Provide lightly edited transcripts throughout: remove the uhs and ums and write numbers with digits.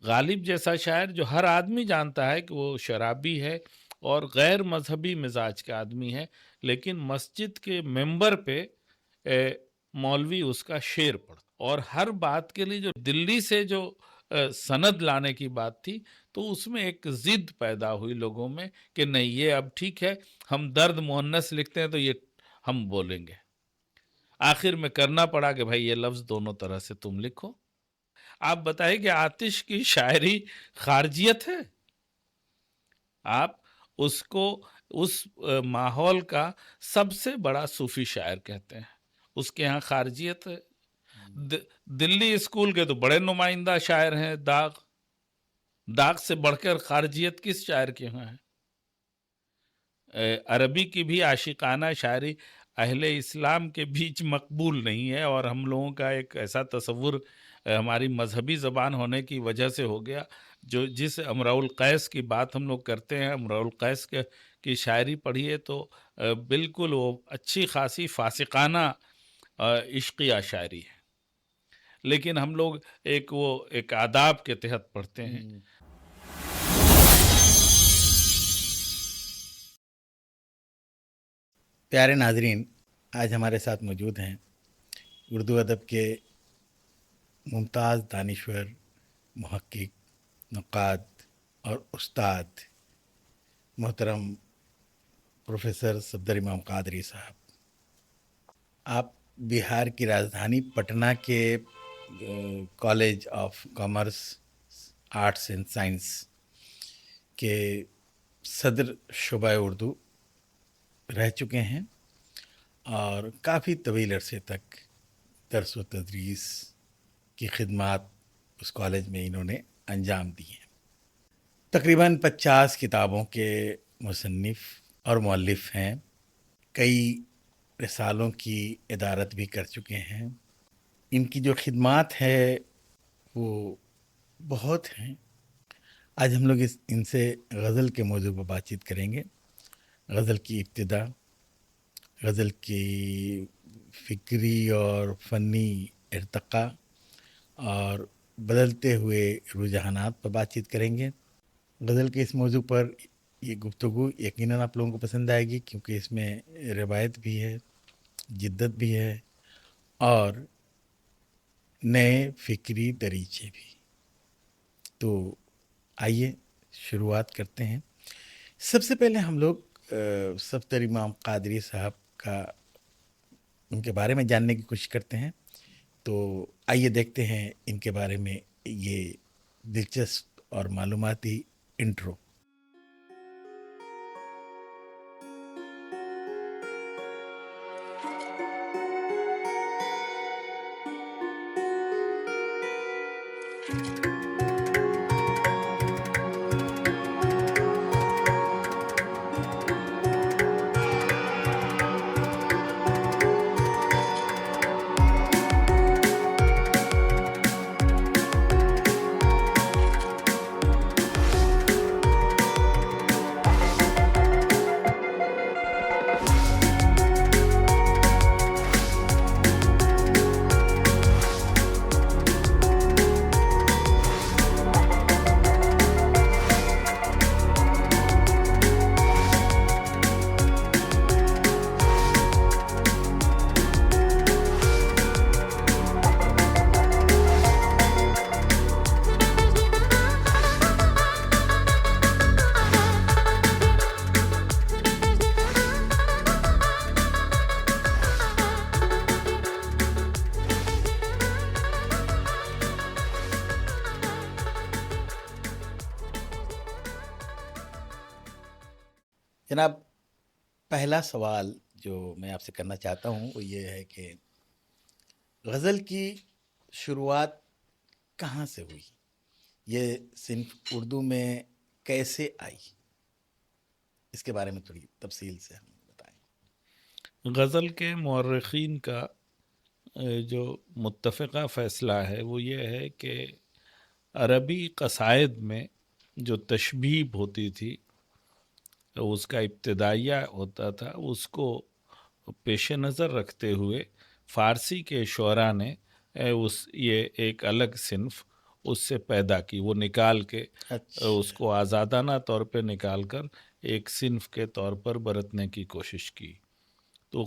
غالب جیسا شاعر جو ہر آدمی جانتا ہے کہ وہ شرابی ہے اور غیر مذہبی مزاج کا آدمی ہے، لیکن مسجد کے ممبر پہ مولوی اس کا شعر پڑھتا، اور ہر بات کے لیے جو دلی سے جو سند لانے کی بات تھی، تو اس میں ایک ضد پیدا ہوئی لوگوں میں کہ نہیں، یہ اب ٹھیک ہے، ہم درد مؤنث لکھتے ہیں تو یہ ہم بولیں گے۔ آخر میں کرنا پڑا کہ بھائی یہ لفظ دونوں طرح سے تم لکھو۔ آپ بتائیں کہ آتش کی شاعری خارجیت ہے؟ آپ اس کو اس ماحول کا سب سے بڑا صوفی شاعر کہتے ہیں، اس کے ہاں خارجیت ہے؟ دلی اسکول کے تو بڑے نمائندہ شاعر ہیں، داغ سے بڑھ کر خارجیت کس شاعر کے ہاں ہے؟ عربی کی بھی عاشقانہ شاعری اہل اسلام کے بیچ مقبول نہیں ہے، اور ہم لوگوں کا ایک ایسا تصور ہماری مذہبی زبان ہونے کی وجہ سے ہو گیا، جس امرؤ القیس کی بات ہم لوگ کرتے ہیں، امرؤ القیس کی شاعری پڑھیے تو بالکل وہ اچھی خاصی فاسقانہ عشقیہ شاعری ہے، لیکن ہم لوگ ایک آداب کے تحت پڑھتے ہیں۔ پیارے ناظرین، آج ہمارے ساتھ موجود ہیں اردو ادب کے ممتاز دانشور، محقق، نقاد اور استاد محترم پروفیسر صفدر امام قادری صاحب۔ آپ بہار کی راجدھانی پٹنہ کے college of commerce, arts and science کے صدر شعبہ اردو رہ چکے ہیں، اور کافی طویل عرصے تک درس و تدریس کی خدمات اس کالج میں انہوں نے انجام دی ہیں۔ تقریباً 50 کتابوں کے مصنف اور مؤلف ہیں، کئی رسالوں کی ادارت بھی کر چکے ہیں۔ ان کی جو خدمات ہے وہ بہت ہیں۔ آج ہم لوگ ان سے غزل کے موضوع پر بات چیت کریں گے۔ غزل کی ابتدا، غزل کی فکری اور فنی ارتقاء اور بدلتے ہوئے رجحانات پر بات چیت کریں گے۔ غزل کے اس موضوع پر یہ گفتگو یقیناً آپ لوگوں کو پسند آئے گی، کیونکہ اس میں روایت بھی ہے، جدت بھی ہے، اور نئے فکری دریچے بھی۔ تو آئیے شروعات کرتے ہیں۔ سب سے پہلے ہم لوگ صفدر امام قادری صاحب کا ان کے بارے میں جاننے کی کوشش کرتے ہیں۔ تو آئیے دیکھتے ہیں ان کے بارے میں یہ دلچسپ اور معلوماتی انٹرو۔ جناب، پہلا سوال جو میں آپ سے کرنا چاہتا ہوں وہ یہ ہے کہ غزل کی شروعات کہاں سے ہوئی؟ یہ صنف اردو میں کیسے آئی؟ اس کے بارے میں تھوڑی تفصیل سے ہم بتائیں۔ غزل کے مورخین کا جو متفقہ فیصلہ ہے وہ یہ ہے کہ عربی قصائد میں جو تشبیب ہوتی تھی، اس کا ابتدائیہ ہوتا تھا، اس کو پیش نظر رکھتے ہوئے فارسی کے شعراء نے یہ ایک الگ صنف اس سے پیدا کی، وہ نکال کے اچھا اس کو آزادانہ طور پہ نکال کر ایک صنف کے طور پر برتنے کی کوشش کی۔ تو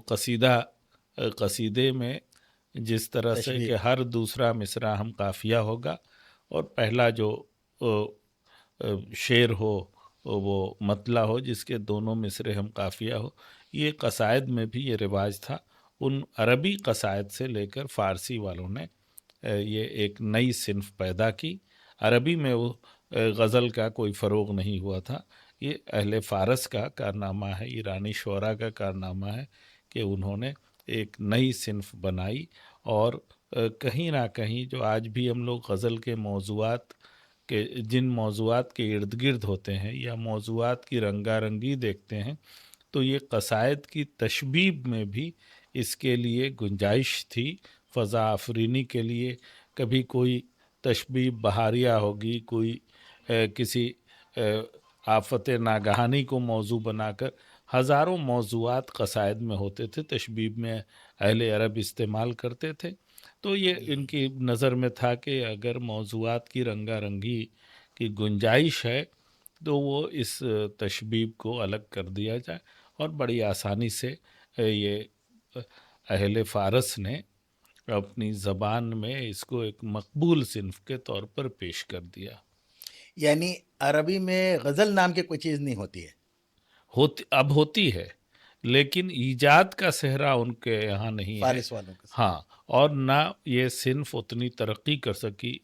قصیدے میں جس طرح سے تشبیہ کہ ہر دوسرا مصرع ہم قافیہ ہوگا اور پہلا جو شعر ہو وہ مطلع ہو جس کے دونوں مصرے ہم قافیہ ہو، یہ قصائد میں بھی یہ رواج تھا۔ ان عربی قصائد سے لے کر فارسی والوں نے یہ ایک نئی صنف پیدا کی۔ عربی میں وہ غزل کا کوئی فروغ نہیں ہوا تھا، یہ اہل فارس کا کارنامہ ہے، ایرانی شعراء کا کارنامہ ہے کہ انہوں نے ایک نئی صنف بنائی۔ اور کہیں نہ کہیں جو آج بھی ہم لوگ غزل کے موضوعات کے جن موضوعات کے ارد گرد ہوتے ہیں یا موضوعات کی رنگا رنگی دیکھتے ہیں، تو یہ قصائد کی تشبیب میں بھی اس کے لیے گنجائش تھی، فضا آفرینی کے لیے۔ کبھی کوئی تشبیب بہاریہ ہوگی، کوئی کسی آفت ناگہانی کو موضوع بنا کر، ہزاروں موضوعات قصائد میں ہوتے تھے، تشبیب میں اہل عرب استعمال کرتے تھے۔ تو یہ ان کی نظر میں تھا کہ اگر موضوعات کی رنگا رنگی کی گنجائش ہے تو وہ اس تشبیب کو الگ کر دیا جائے، اور بڑی آسانی سے یہ اہل فارس نے اپنی زبان میں اس کو ایک مقبول صنف کے طور پر پیش کر دیا۔ یعنی عربی میں غزل نام کی کوئی چیز نہیں ہوتی ہے؟ اب ہوتی ہے، لیکن ایجاد کا صحرا ان کے یہاں نہیں ہے۔ فارس والوں کا ہاں، اور نہ یہ صنف اتنی ترقی کر سکی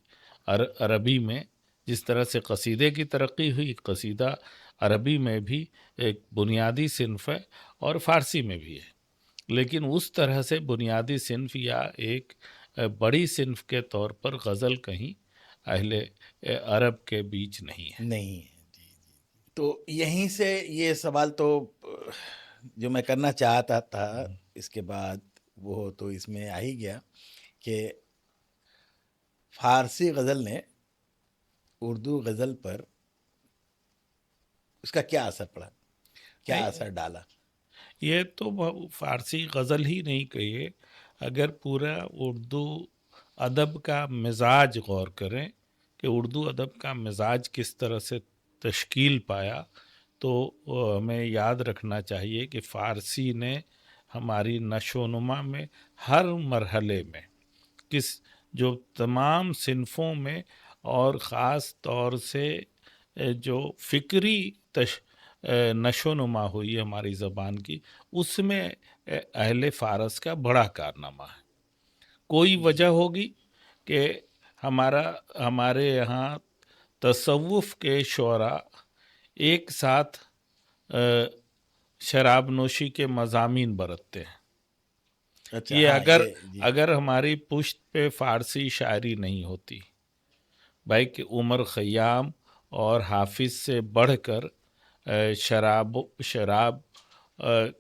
عربی میں جس طرح سے قصیدے کی ترقی ہوئی۔ قصیدہ عربی میں بھی ایک بنیادی صنف ہے اور فارسی میں بھی ہے، لیکن اس طرح سے بنیادی صنف یا ایک بڑی صنف کے طور پر غزل کہیں اہل عرب کے بیچ نہیں ہے۔ نہیں ہے۔ تو یہیں سے یہ سوال تو جو میں کرنا چاہتا تھا اس کے بعد وہ تو اس میں آ ہی گیا کہ فارسی غزل نے اردو غزل پر اس کا کیا اثر پڑا، کیا اثر ڈالا؟ یہ تو فارسی غزل ہی نہیں کہیے، اگر پورا اردو ادب کا مزاج غور کریں کہ اردو ادب کا مزاج کس طرح سے تشکیل پایا، تو ہمیں یاد رکھنا چاہیے کہ فارسی نے ہماری نشو و نما میں ہر مرحلے میں جو تمام صنفوں میں اور خاص طور سے جو فکری نشو و نما ہوئی ہماری زبان کی، اس میں اہل فارس کا بڑا کارنامہ ہے۔ کوئی وجہ ہوگی کہ ہمارے یہاں تصوف کے شعراء ایک ساتھ شراب نوشی کے مضامین برتتے ہیں۔ اچھا، یہ ہاں، اگر ہماری پشت پہ فارسی شاعری نہیں ہوتی، بھائی کہ عمر خیام اور حافظ سے بڑھ کر شراب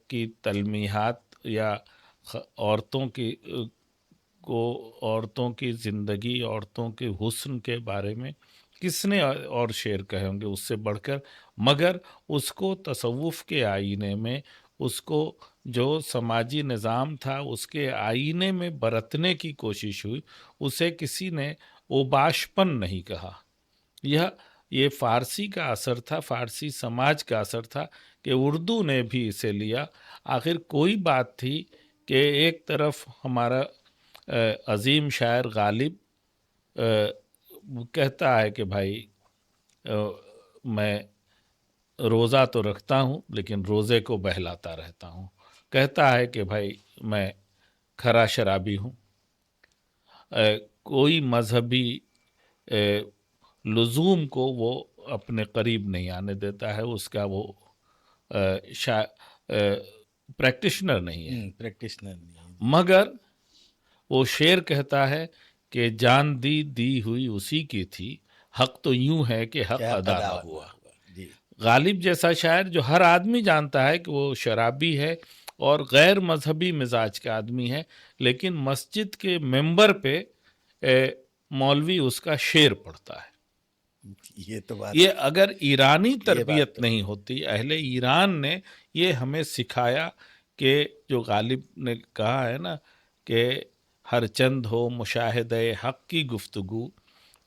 کی تلمیحات یا عورتوں کی زندگی، عورتوں کے حسن کے بارے میں کس نے اور شعر کہے ہوں گے اس سے بڑھ کر، مگر اس کو تصوف کے آئینے میں، اس کو جو سماجی نظام تھا اس کے آئینے میں برتنے کی کوشش ہوئی، اسے کسی نے اوباشپن نہیں کہا۔ یہ فارسی کا اثر تھا، فارسی سماج کا اثر تھا کہ اردو نے بھی اسے لیا۔ آخر کوئی بات تھی کہ ایک طرف ہمارا عظیم شاعر غالب کہتا ہے کہ بھائی میں روزہ تو رکھتا ہوں لیکن روزے کو بہلاتا رہتا ہوں، کہتا ہے کہ بھائی میں کھرا شرابی ہوں، کوئی مذہبی لزوم کو وہ اپنے قریب نہیں آنے دیتا ہے، اس کا وہ پریکٹیشنر نہیں ہے، پریکٹیشنر نہیں، مگر وہ شعر کہتا ہے کہ جان دی ہوئی اسی کی تھی، حق تو یوں ہے کہ حق ادا نہ ہوا۔ غالب جیسا شاعر جو ہر آدمی جانتا ہے کہ وہ شرابی ہے اور غیر مذہبی مزاج کا آدمی ہے، لیکن مسجد کے ممبر پہ مولوی اس کا شعر پڑھتا ہے۔ یہ اگر ایرانی تربیت نہیں ہوتی، اہل ایران نے یہ ہمیں سکھایا کہ جو غالب نے کہا ہے نا کہ ہر چند ہو مشاہدہ حق کی گفتگو،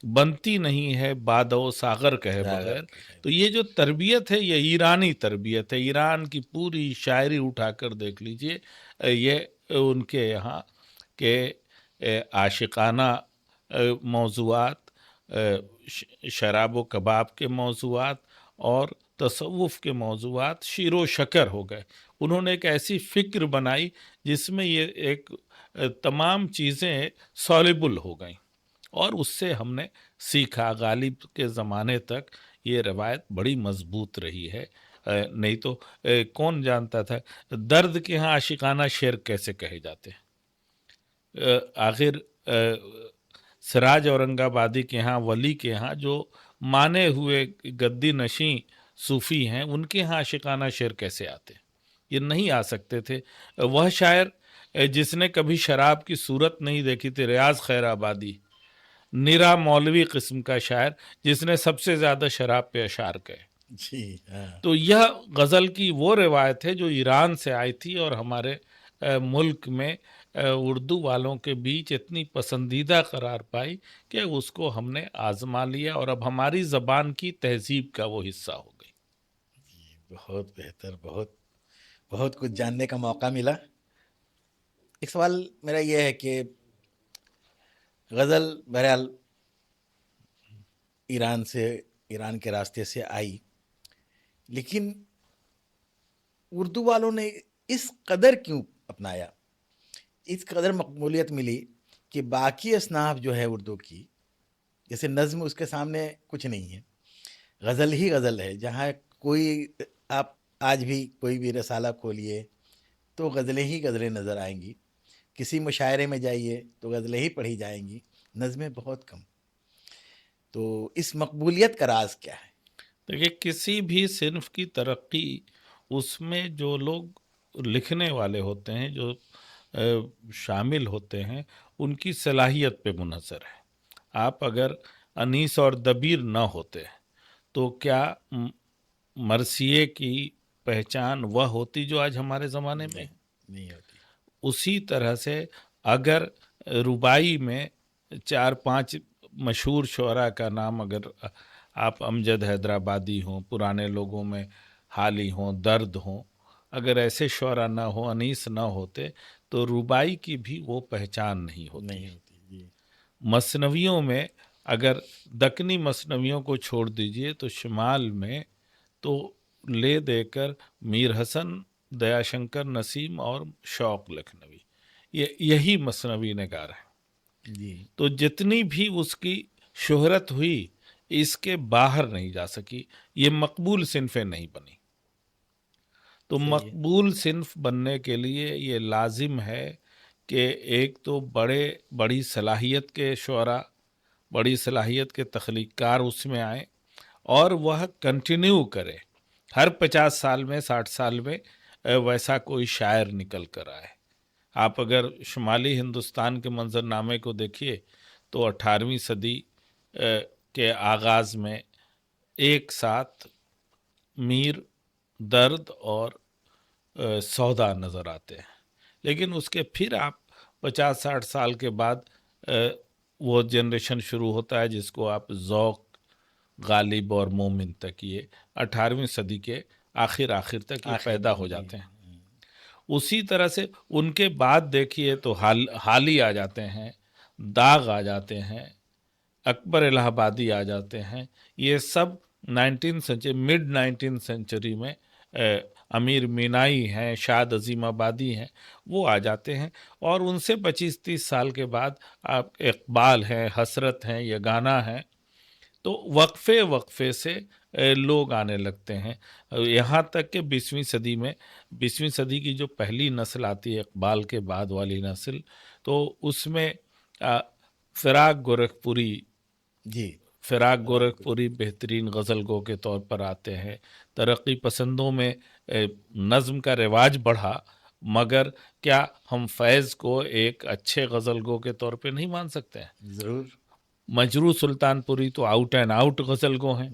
بنتی نہیں ہے بادو ساغر کہے ساغر بغیر. کے تو یہ جو تربیت ہے یہ ایرانی تربیت ہے. ایران کی پوری شاعری اٹھا کر دیکھ لیجئے, یہ ان کے یہاں کہ عاشقانہ موضوعات, شراب و کباب کے موضوعات اور تصوف کے موضوعات شیر و شکر ہو گئے. انہوں نے ایک ایسی فکر بنائی جس میں یہ ایک تمام چیزیں سالبل ہو گئیں, اور اس سے ہم نے سیکھا. غالب کے زمانے تک یہ روایت بڑی مضبوط رہی ہے. نہیں تو کون جانتا تھا درد کے ہاں عاشقانہ شعر کیسے کہے جاتے ہیں. آخر سراج اورنگ آبادی کے ہاں, ولی کے ہاں, جو مانے ہوئے گدی نشیں صوفی ہیں, ان کے ہاں عاشقانہ شعر کیسے آتے ہیں؟ یہ نہیں آ سکتے تھے. وہ شاعر جس نے کبھی شراب کی صورت نہیں دیکھی تھی, ریاض خیر آبادی, نرا مولوی قسم کا شاعر جس نے سب سے زیادہ شراب پہ اشعار کہے. جی ہاں. تو یہ غزل کی وہ روایت ہے جو ایران سے آئی تھی اور ہمارے ملک میں اردو والوں کے بیچ اتنی پسندیدہ قرار پائی کہ اس کو ہم نے آزما لیا اور اب ہماری زبان کی تہذیب کا وہ حصہ ہو گئی. بہت بہتر, بہت بہت کچھ جاننے کا موقع ملا. ایک سوال میرا یہ ہے کہ غزل بہرحال ایران کے راستے سے آئی, لیکن اردو والوں نے اس قدر کیوں اپنایا, اس قدر مقبولیت ملی کہ باقی اصناف جو ہے اردو کی, جیسے نظم اس کے سامنے کچھ نہیں ہے, غزل ہی غزل ہے. جہاں کوئی آپ آج بھی کوئی بھی رسالہ کھولیے تو غزلیں ہی غزلیں نظر آئیں گی. کسی مشاعرے میں جائیے تو غزلیں ہی پڑھی جائیں گی, نظمیں بہت کم. تو اس مقبولیت کا راز کیا ہے؟ دیکھیے, کسی بھی صنف کی ترقی اس میں جو لوگ لکھنے والے ہوتے ہیں, جو شامل ہوتے ہیں, ان کی صلاحیت پہ منحصر ہے. آپ اگر انیس اور دبیر نہ ہوتے تو کیا مرثیے کی پہچان وہ ہوتی جو آج ہمارے زمانے میں ہے؟ نہیں ہوتی. اسی طرح سے اگر ربائی میں 4-5 مشہور شعراء کا نام اگر آپ امجد حیدرآبادی ہوں, پرانے لوگوں میں حالی ہوں, درد ہوں, اگر ایسے شعراء نہ ہوں, انیس نہ ہوتے, تو ربائی کی بھی وہ پہچان نہیں ہوتی. جی. مثنویوں میں اگر دکنی مثنویوں کو چھوڑ دیجئے تو شمال میں تو لے دے کر میر حسن, دیا شنکر نسیم اور شوق لکھنوی, یہی مثنوی نگار ہے. جی. تو جتنی بھی اس کی شہرت ہوئی اس کے باہر نہیں جا سکی, یہ مقبول صنفیں نہیں بنی. تو مقبول صنف بننے کے لیے یہ لازم ہے کہ ایک تو بڑی صلاحیت کے شعراء, بڑی صلاحیت کے تخلیق کار اس میں آئیں, اور وہ کنٹینیو کرے. ہر 50 سال میں 60 سال میں ویسا کوئی شاعر نکل کر آئے. آپ اگر شمالی ہندوستان کے منظرنامے کو دیکھیے تو 18ویں صدی کے آغاز میں ایک ساتھ میر, درد اور سودا نظر آتے ہیں. لیکن اس کے پھر آپ 50-60 سال کے بعد وہ جنریشن شروع ہوتا ہے جس کو آپ ذوق, غالب اور مومن تک, یہ 18ویں صدی کے آخر تک یہ پیدا ہو جاتے ہیں. اسی طرح سے ان کے بعد دیکھیے تو حالی آ جاتے ہیں, داغ آ جاتے ہیں, اکبر الہ آبادی آ جاتے ہیں. یہ سب 19 سینچری, مڈ 19 سینچری میں امیر مینائی ہیں, شاد عظیم آبادی ہیں, وہ آ جاتے ہیں. اور ان سے 25-30 سال کے بعد آپ اقبال ہیں, حسرت ہیں, یگانہ ہیں. تو وقفے سے لوگ آنے لگتے ہیں. یہاں تک کہ 20ویں صدی کی جو پہلی نسل آتی ہے اقبال کے بعد والی نسل, تو اس میں فراق گورکھپوری, فراق گورکھپوری بہترین غزل گو کے طور پر آتے ہیں. ترقی پسندوں میں نظم کا رواج بڑھا, مگر کیا ہم فیض کو ایک اچھے غزل گو کے طور پہ نہیں مان سکتے ہیں؟ ضرور. مجروح سلطان پوری تو آؤٹ اینڈ آؤٹ غزل گو ہیں.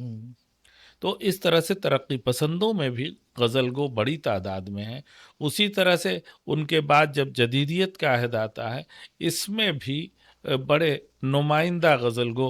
تو اس طرح سے ترقی پسندوں میں بھی غزل گو بڑی تعداد میں ہیں. اسی طرح سے ان کے بعد جب جدیدیت کا عہد آتا ہے, اس میں بھی بڑے نمائندہ غزل گو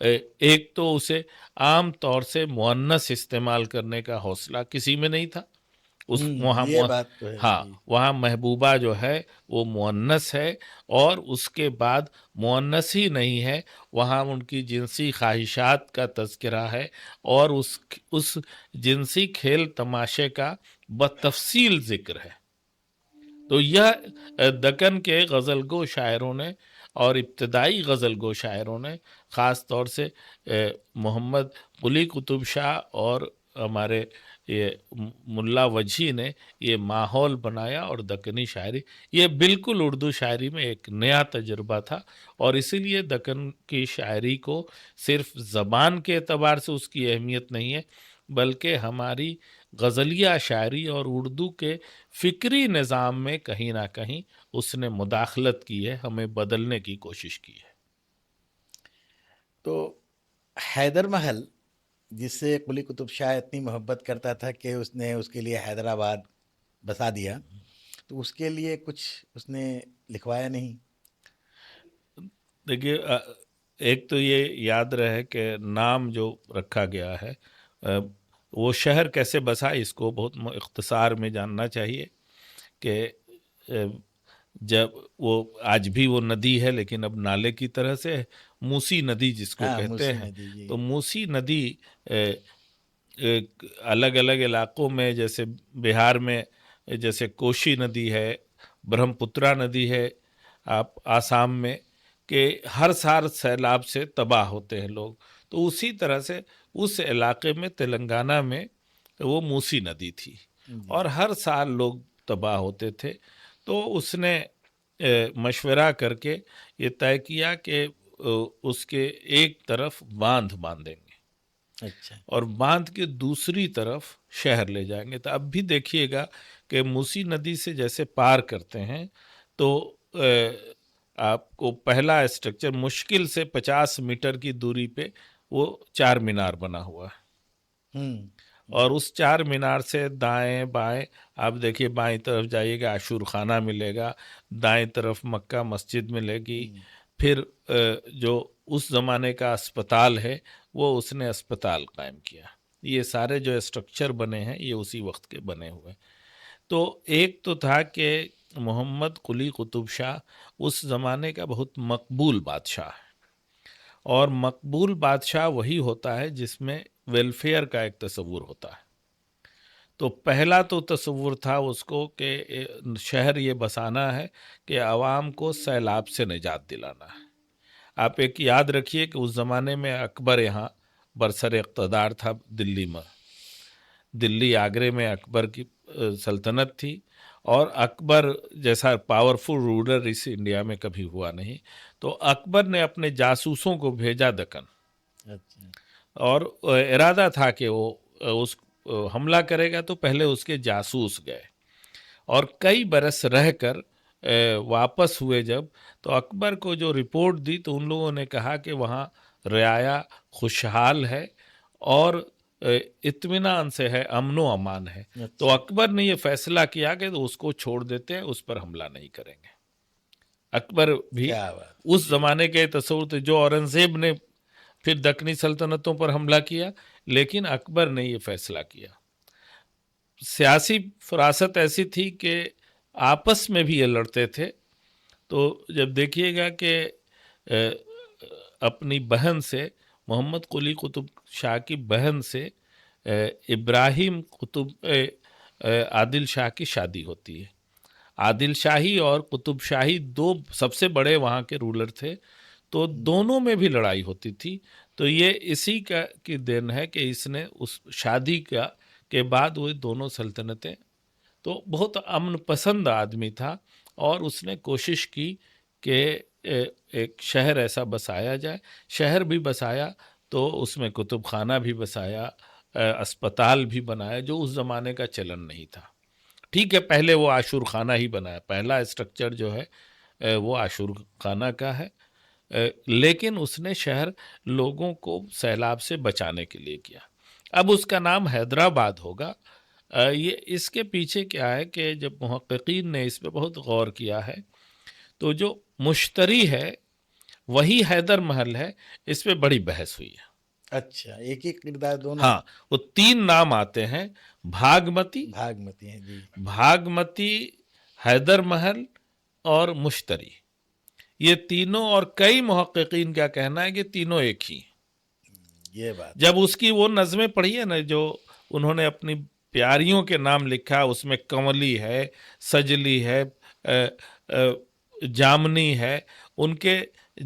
ایک تو اسے عام طور سے مؤنث استعمال کرنے کا حوصلہ کسی میں نہیں تھا، اس وہاں یہ بات تو ہے ہاں جی. وہاں محبوبہ جو ہے وہ مؤنث ہے، اور اس کے بعد مؤنث ہی نہیں ہے، وہاں ان کی جنسی خواہشات کا تذکرہ ہے، اور اس جنسی کھیل تماشے کا بتفصیل ذکر ہے. تو یہ دکن کے غزل گو شاعروں نے اور ابتدائی غزل گو شاعروں نے خاص طور سے محمد قلی قطب شاہ اور ہمارے یہ ملا وجھی نے یہ ماحول بنایا، اور دکنی شاعری یہ بالکل اردو شاعری میں ایک نیا تجربہ تھا. اور اسی لیے دکن کی شاعری کو صرف زبان کے اعتبار سے اس کی اہمیت نہیں ہے، بلکہ ہماری غزلیہ شاعری اور اردو کے فکری نظام میں کہیں نہ کہیں اس نے مداخلت کی ہے، ہمیں بدلنے کی کوشش کی ہے. تو حیدر محل جس سے قلی قطب شاہ اتنی محبت کرتا تھا کہ اس نے اس کے لیے حیدرآباد بسا دیا، تو اس کے لیے کچھ اس نے لکھوایا نہیں؟ دیکھیے ایک تو یہ یاد رہے کہ نام جو رکھا گیا ہے وہ شہر کیسے بسا، اس کو بہت اختصار میں جاننا چاہیے کہ جب وہ آج بھی وہ ندی ہے لیکن اب نالے کی طرح سے موسی ندی جس کو ہاں، کہتے موسی ہیں. ندی جی. تو موسی ندی الگ الگ علاقوں میں، جیسے بہار میں جیسے کوشی ندی ہے، برہم پترا ندی ہے، آپ آسام میں، کہ ہر سال سیلاب سے تباہ ہوتے ہیں لوگ. تو اسی طرح سے اس علاقے میں تلنگانہ میں وہ موسی ندی تھی، اور ہر سال لوگ تباہ ہوتے تھے. تو اس نے مشورہ کر کے یہ طے کیا کہ اس کے ایک طرف باندھ باندھیں گے، اچھا. اور باندھ کے دوسری طرف شہر لے جائیں گے. تو اب بھی دیکھیے گا کہ موسی ندی سے جیسے پار کرتے ہیں تو آپ کو پہلا اسٹرکچر مشکل سے 50 میٹر کی دوری پہ وہ چار مینار بنا ہوا ہے، اور اس چار مینار سے دائیں بائیں آپ دیکھیے، بائیں طرف جائیے گا عاشور خانہ ملے گا، دائیں طرف مکہ مسجد ملے گی، پھر جو اس زمانے کا اسپتال ہے وہ اس نے اسپتال قائم کیا. یہ سارے جو اسٹرکچر بنے ہیں یہ اسی وقت کے بنے ہوئے. تو ایک تو تھا کہ محمد قلی قطب شاہ اس زمانے کا بہت مقبول بادشاہ ہے، اور مقبول بادشاہ وہی ہوتا ہے جس میں ویلفیئر کا ایک تصور ہوتا ہے. تو پہلا تو تصور تھا اس کو کہ شہر یہ بسانا ہے کہ عوام کو سیلاب سے نجات دلانا ہے. آپ ایک یاد رکھیے کہ اس زمانے میں اکبر یہاں برسر اقتدار تھا دلی میں، دلی آگرے میں اکبر کی سلطنت تھی، اور اکبر جیسا پاورفل رولر اس انڈیا میں کبھی ہوا نہیں. تو اکبر نے اپنے جاسوسوں کو بھیجا دکن، اور ارادہ تھا کہ وہ اس حملہ کرے گا. تو پہلے اس کے جاسوس گئے، اور کئی برس رہ کر واپس ہوئے جب، تو اکبر کو جو رپورٹ دی تو ان لوگوں نے کہا کہ وہاں رعایا خوشحال ہے اور اطمینان سے ہے، امن و امان ہے. تو اکبر نے یہ فیصلہ کیا کہ اس کو چھوڑ دیتے ہیں، اس پر حملہ نہیں کریں گے. اکبر بھی اس زمانے کے تصور تھے، جو اورنگزیب نے پھر دکنی سلطنتوں پر حملہ کیا، لیکن اکبر نے یہ فیصلہ کیا. سیاسی فراست ایسی تھی کہ آپس میں بھی یہ لڑتے تھے. تو جب دیکھیے گا کہ اپنی بہن سے، محمد قلی قطب شاہ کی بہن سے ابراہیم قطب عادل شاہ کی شادی ہوتی ہے. عادل شاہی اور قطب شاہی دو سب سے بڑے وہاں کے رولر تھے، تو دونوں میں بھی لڑائی ہوتی تھی. تو یہ اسی کا کی دین ہے کہ اس نے اس شادی کے بعد وہ دونوں سلطنتیں، تو بہت امن پسند آدمی تھا، اور اس نے کوشش کی کہ ایک شہر ایسا بسایا جائے. شہر بھی بسایا تو اس میں کتب خانہ بھی بسایا، اسپتال بھی بنایا، جو اس زمانے کا چلن نہیں تھا. ٹھیک ہے، پہلے وہ عاشور خانہ ہی بنایا، پہلا اسٹرکچر جو ہے وہ عاشور خانہ کا ہے، لیکن اس نے شہر لوگوں کو سیلاب سے بچانے کے لیے کیا. اب اس کا نام حیدرآباد ہوگا. یہ اس کے پیچھے کیا ہے کہ جب محققین نے اس پہ بہت غور کیا ہے، تو جو مشتری ہے وہی حیدر محل ہے، اس پہ بڑی بحث ہوئی ہے۔ اچھا، ایک ہی کردار دونوں؟ ہاں، وہ 3 نام آتے ہیں، بھاگمتی، بھاگمتی ہیں جی۔ بھاگمتی، حیدر محل اور مشتری، یہ تینوں، اور کئی محققین کا کہنا ہے کہ تینوں ایک ہی ہیں۔ یہ بات جب اس کی وہ نظمیں پڑھی ہے نا جو انہوں نے اپنی پیاریوں کے نام لکھا، اس میں کنولی ہے، سجلی ہے، جامنی ہے، ان کے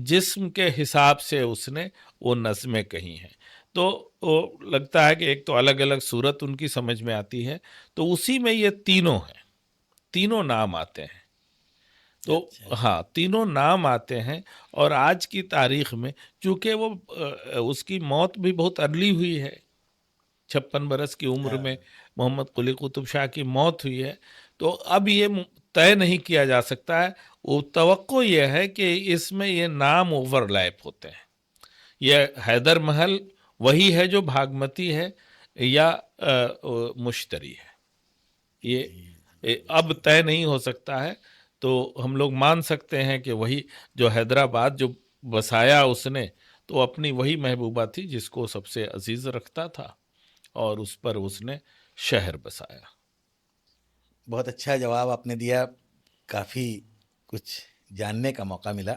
جسم کے حساب سے اس نے وہ نظمیں کہی ہیں، تو وہ لگتا ہے کہ ایک تو الگ الگ صورت ان کی سمجھ میں آتی ہے، تو اسی میں یہ تینوں ہیں، تینوں نام آتے ہیں۔ تو اچھا ہاں، تینوں نام آتے ہیں، اور آج کی تاریخ میں چونکہ وہ اس کی موت بھی بہت ارلی ہوئی ہے، 56 برس کی عمر ہاں، میں محمد قلی قطب شاہ کی موت ہوئی ہے، تو اب یہ طے نہیں کیا جا سکتا ہے، وہ توقع یہ ہے کہ اس میں یہ نام اوور لیپ ہوتے ہیں، یہ حیدر محل وہی ہے جو بھاگمتی ہے یا مشتری ہے، یہ اب طے نہیں ہو سکتا ہے، تو ہم لوگ مان سکتے ہیں کہ وہی جو حیدرآباد جو بسایا اس نے، تو اپنی وہی محبوبہ تھی جس کو سب سے عزیز رکھتا تھا، اور اس پر اس نے شہر بسایا۔ بہت اچھا جواب آپ نے دیا، کافی کچھ جاننے کا موقع ملا۔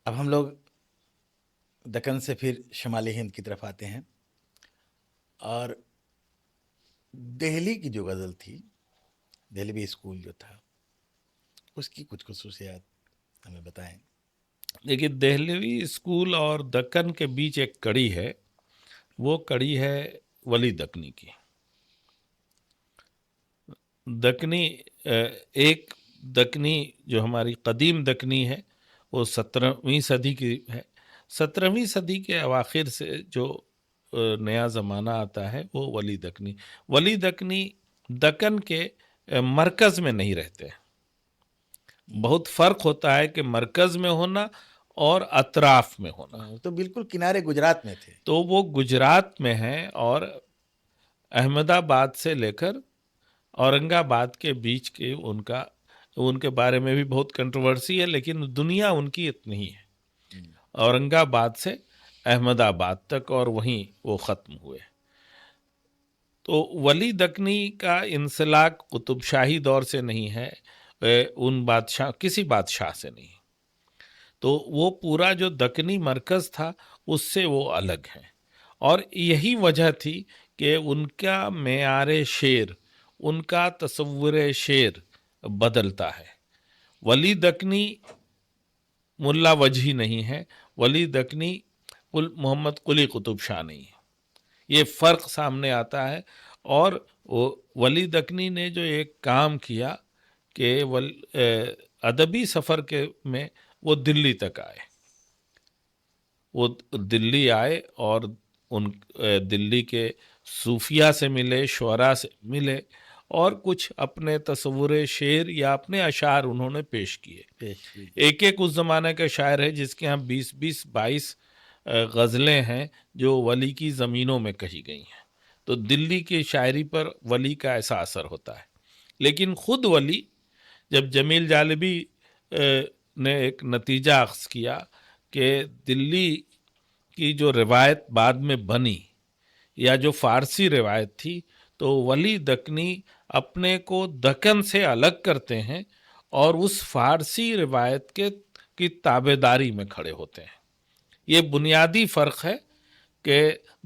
اب ہم لوگ دکن سے پھر شمالی ہند کی طرف آتے ہیں، اور دہلی کی جو غزل تھی، دہلوی اسکول جو تھا، اس کی کچھ خصوصیات ہمیں بتائیں۔ دیکھیے، دہلوی اسکول اور دکن کے بیچ ایک کڑی ہے، وہ کڑی ہے ولی دکنی کی۔ دکنی ایک دکنی جو ہماری قدیم دکنی ہے وہ 17ویں صدی کی ہے، 17ویں صدی کے اواخر سے جو نیا زمانہ آتا ہے وہ ولی دکنی دکن کے مرکز میں نہیں رہتے ہیں، بہت فرق ہوتا ہے کہ مرکز میں ہونا اور اطراف میں ہونا، تو بالکل کنارے گجرات میں تھے۔ تو وہ گجرات میں ہیں، اور احمد آباد سے لے کر اورنگ آباد کے بیچ کے ان کے بارے میں بھی بہت کنٹروورسی ہے، لیکن دنیا ان کی اتنی ہی ہے، اورنگ آباد سے احمد آباد تک، اور وہیں وہ ختم ہوئے۔ تو ولی دکنی کا انسلاک قطب شاہی دور سے نہیں ہے، ان کسی بادشاہ سے نہیں، تو وہ پورا جو دکنی مرکز تھا اس سے وہ الگ ہیں، اور یہی وجہ تھی کہ ان کا معیار شعر، ان کا تصور شعر بدلتا ہے۔ ولی دکنی ملا وجہی نہیں ہے، ولی دکنی محمد قلی قطب شاہ نہیں ہے، یہ فرق سامنے آتا ہے۔ اور ولی دکنی نے جو ایک کام کیا کہ ادبی سفر میں وہ دلی تک آئے، وہ دلی آئے اور دلی کے صوفیہ سے ملے، شعراء سے ملے، اور کچھ اپنے تصور شعر یا اپنے اشعار انہوں نے پیش کیے۔ ایک اس زمانے کا شاعر ہے جس کے ہاں 22 غزلیں ہیں جو ولی کی زمینوں میں کہی گئی ہیں، تو دلی کی شاعری پر ولی کا ایسا اثر ہوتا ہے۔ لیکن خود ولی جب جمیل جالبی نے ایک نتیجہ اخذ کیا کہ دلی کی جو روایت بعد میں بنی یا جو فارسی روایت تھی، تو ولی دکنی اپنے کو دکن سے الگ کرتے ہیں اور اس فارسی روایت کی تابعداری میں کھڑے ہوتے ہیں۔ یہ بنیادی فرق ہے کہ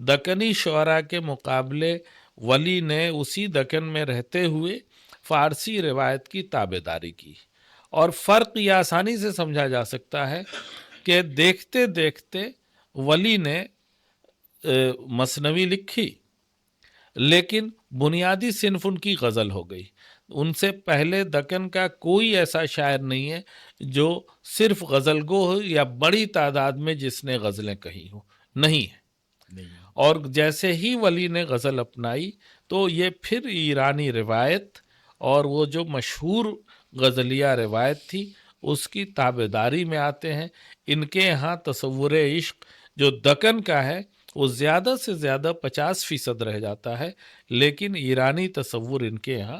دکنی شعراء کے مقابلے ولی نے اسی دکن میں رہتے ہوئے فارسی روایت کی تابعداری کی، اور فرق یہ آسانی سے سمجھا جا سکتا ہے کہ دیکھتے دیکھتے ولی نے مثنوی لکھی، لیکن بنیادی صنف ان کی غزل ہو گئی۔ ان سے پہلے دکن کا کوئی ایسا شاعر نہیں ہے جو صرف غزل گو ہو یا بڑی تعداد میں جس نے غزلیں کہی ہوں، نہیں ہے۔ اور جیسے ہی ولی نے غزل اپنائی تو یہ پھر ایرانی روایت اور وہ جو مشہور غزلیہ روایت تھی اس کی تابعداری میں آتے ہیں۔ ان کے ہاں تصور عشق جو دکن کا ہے وہ زیادہ سے زیادہ 50% رہ جاتا ہے، لیکن ایرانی تصور ان کے یہاں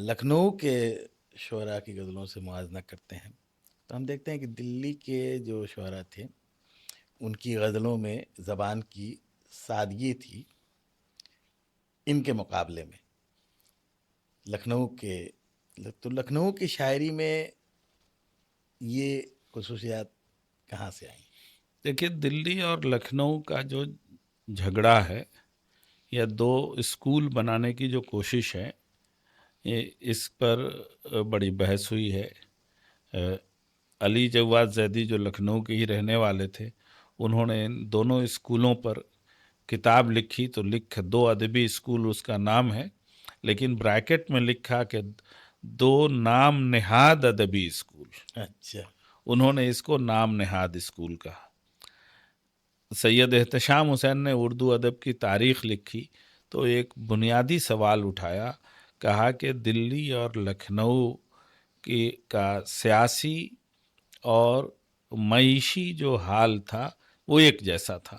لکھنؤ کے شعراء کی غزلوں سے موازنہ کرتے ہیں تو ہم دیکھتے ہیں کہ دلی کے جو شعراء تھے ان کی غزلوں میں زبان کی سادگی تھی ان کے مقابلے میں. لکھنؤ کے تو لکھنؤ کی شاعری میں یہ خصوصیات کہاں سے آئیں؟ دیکھیے دلی اور لکھنؤ کا جو جھگڑا ہے یا دو اسکول بنانے کی جو کوشش ہے اس پر بڑی بحث ہوئی ہے. علی جواد زیدی جو لکھنؤ کے ہی رہنے والے تھے انہوں نے ان دونوں اسکولوں پر کتاب لکھی تو دو ادبی اسکول اس کا نام ہے لیکن بریکٹ میں لکھا کہ دو نام نہاد ادبی اسکول. اچھا. انہوں نے اس کو نام نہاد اسکول کہا. سید احتشام حسین نے اردو ادب کی تاریخ لکھی تو ایک بنیادی سوال اٹھایا, کہا کہ دلی اور لکھنؤ کا سیاسی اور معیشی جو حال تھا وہ ایک جیسا تھا,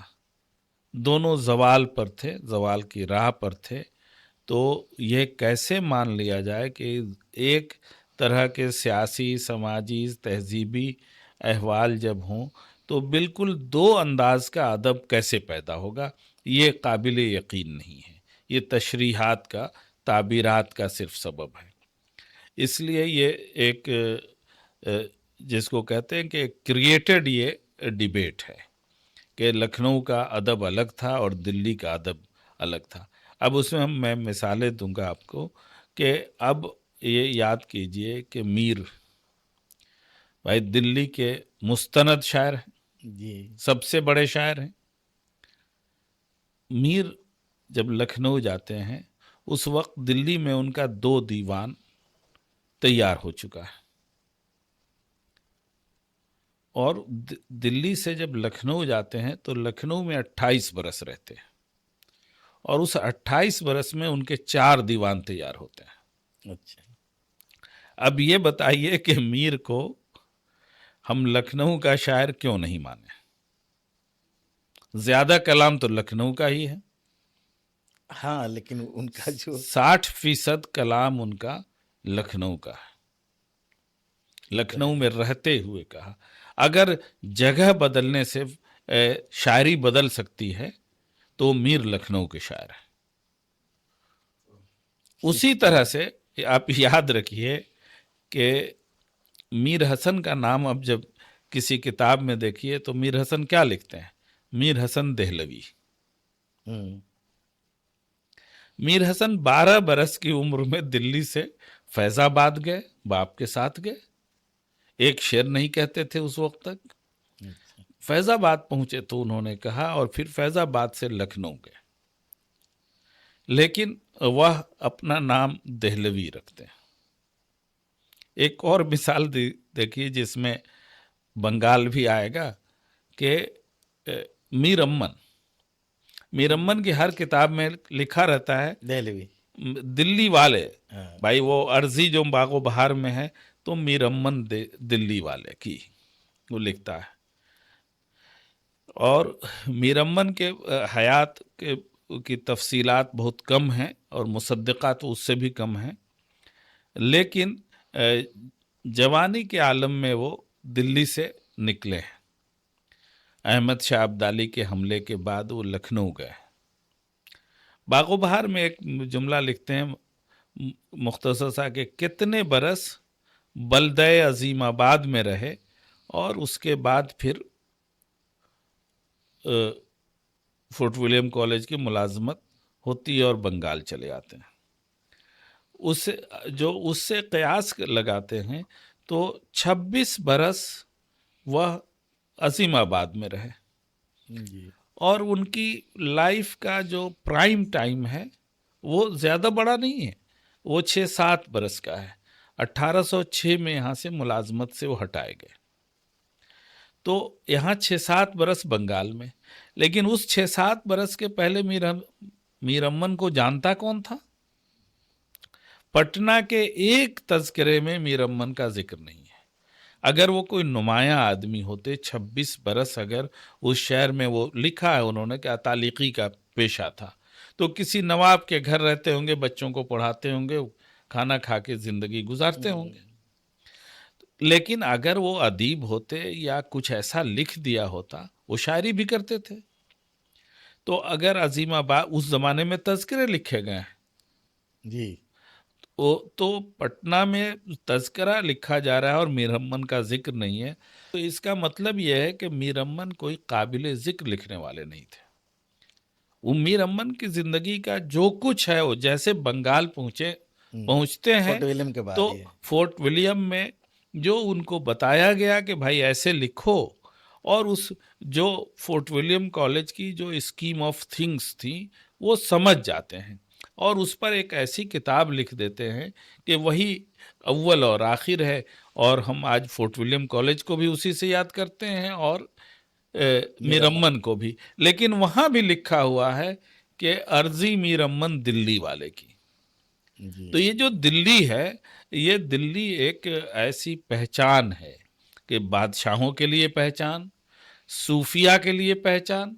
دونوں زوال پر تھے, زوال کی راہ پر تھے. تو یہ کیسے مان لیا جائے کہ ایک طرح کے سیاسی, سماجی, تہذیبی احوال جب ہوں تو بالکل دو انداز کا ادب کیسے پیدا ہوگا, یہ قابل یقین نہیں ہے. یہ تشریحات کا, تعبیرات کا صرف سبب ہے. اس لیے یہ ایک جس کو کہتے ہیں کہ کریٹڈ یہ ڈیبیٹ ہے کہ لکھنؤ کا ادب الگ تھا اور دلی کا ادب الگ تھا. اب اس میں مثالیں دوں گا آپ کو کہ اب یہ یاد کیجئے کہ میر بھائی دلی کے مستند شاعر ہیں, جی. سب سے بڑے شاعر ہیں. میر جب لکھنؤ جاتے ہیں اس وقت دلی میں ان کا 2 دیوان تیار ہو چکا ہے اور دلی سے جب لکھنؤ جاتے ہیں تو لکھنؤ میں 28 برس رہتے ہیں اور اس 28 برس میں ان کے 4 دیوان تیار ہوتے ہیں. اچھا. اب یہ بتائیے کہ میر کو ہم لکھنؤ کا شاعر کیوں نہیں مانے؟ زیادہ کلام تو لکھنؤ کا ہی ہے. ہاں لیکن ان کا جو 60% کلام ان کا لکھنؤ کا ہے, لکھنؤ میں رہتے ہوئے کہا. اگر جگہ بدلنے سے شاعری بدل سکتی ہے تو میر لکھنؤ کے شاعر ہیں. اسی طرح سے آپ یاد رکھیے کہ میر حسن کا نام اب جب کسی کتاب میں دیکھیے تو میر حسن کیا لکھتے ہیں؟ میر حسن دہلوی. میر حسن 12 برس کی عمر میں دلی سے فیض آباد گئے, باپ کے ساتھ گئے. ایک شعر نہیں کہتے تھے اس وقت تک. فیض آباد پہنچے تو انہوں نے کہا اور پھر فیض آباد سے لکھنؤ گئے, لیکن وہ اپنا نام دہلوی رکھتے ہیں. ایک اور مثال دیکھیے جس میں بنگال بھی آئے گا کہ میر امن کی ہر کتاب میں لکھا رہتا ہے دہلوی دلی والے. بھائی وہ عرضی جو باغ و بہار میں ہے تو میر امن دلی والے کی وہ لکھتا ہے. اور میر امن کے حیات کی تفصیلات بہت کم ہیں اور مصدقات تو اس سے بھی کم ہیں, لیکن جوانی کے عالم میں وہ دلی سے نکلے ہیں. احمد شاہ ابدالی کے حملے کے بعد وہ لکھنؤ گئے. باغ و بہار میں ایک جملہ لکھتے ہیں مختصر سا کہ کتنے برس بلدہ عظیم آباد میں رہے اور اس کے بعد پھر فورٹ ولیم کالج کی ملازمت ہوتی ہے اور بنگال چلے آتے ہیں. اس سے قیاس لگاتے ہیں تو 26 برس وہ عظیم آباد میں رہے اور ان کی لائف کا جو پرائم ٹائم ہے وہ زیادہ بڑا نہیں ہے, وہ 6-7 برس کا ہے. 1806 میں یہاں سے ملازمت سے وہ ہٹائے گئے تو یہاں 6-7 برس بنگال میں. لیکن اس 6-7 برس کے پہلے میر امن کو جانتا کون تھا؟ پٹنہ کے ایک تذکرے میں میر امن کا ذکر نہیں ہے. اگر وہ کوئی نمایاں آدمی ہوتے, 26 برس اگر اس شہر میں, وہ لکھا ہے انہوں نے کہ تعلیقی کا پیشہ تھا, تو کسی نواب کے گھر رہتے ہوں گے, بچوں کو پڑھاتے ہوں گے, کھانا کھا کے زندگی گزارتے ہوں گے. لیکن اگر وہ ادیب ہوتے یا کچھ ایسا لکھ دیا ہوتا، وہ شاعری بھی کرتے تھے. تو اگر عظیم آباد اس زمانے میں تذکرے لکھے گئے ہیں، جی تو پٹنہ میں تذکرہ لکھا جا رہا ہے اور میر امن کا ذکر نہیں ہے، تو اس کا مطلب یہ ہے کہ میر امن کوئی قابل ذکر لکھنے والے نہیں تھے. وہ میر امن کی زندگی کا جو کچھ ہے، وہ جیسے بنگال پہنچتے ہیں فورٹ ولیم کے بعد تو یہ فورٹ ولیم میں جو ان کو بتایا گیا کہ بھائی ایسے لکھو، اور اس جو فورٹ ولیم کالج کی جو اسکیم آف تھنگس تھی وہ سمجھ جاتے ہیں اور اس پر ایک ایسی کتاب لکھ دیتے ہیں کہ وہی اول اور آخر ہے. اور ہم آج فورٹ ولیم کالج کو بھی اسی سے یاد کرتے ہیں اور میر امن کو بھی. لیکن وہاں بھی لکھا ہوا ہے کہ عرضی میر امن دلی والے کی. تو یہ جو دلی ہے، یہ دلی ایک ایسی پہچان ہے کہ بادشاہوں کے لیے پہچان، صوفیہ کے لیے پہچان.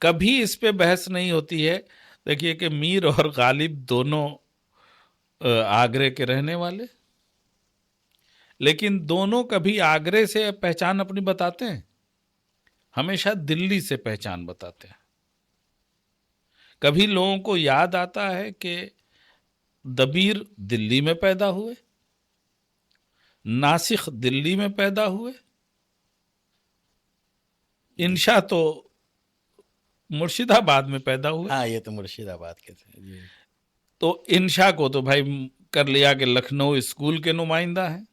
کبھی اس پہ بحث نہیں ہوتی ہے. دیکھیے کہ میر اور غالب دونوں آگرے کے رہنے والے، لیکن دونوں کبھی آگرے سے پہچان اپنی بتاتے ہیں، ہمیشہ دلی سے پہچان بتاتے ہیں. کبھی لوگوں کو یاد آتا ہے کہ دبیر دلی میں پیدا ہوئے، ناسخ دلی میں پیدا ہوئے، انشا تو مرشد آباد میں پیدا ہوئے. ہاں یہ تو مرشد آباد کے تھے. جی تو انشا کو تو بھائی کر لیا کہ لکھنؤ اسکول کے نمائندہ ہیں.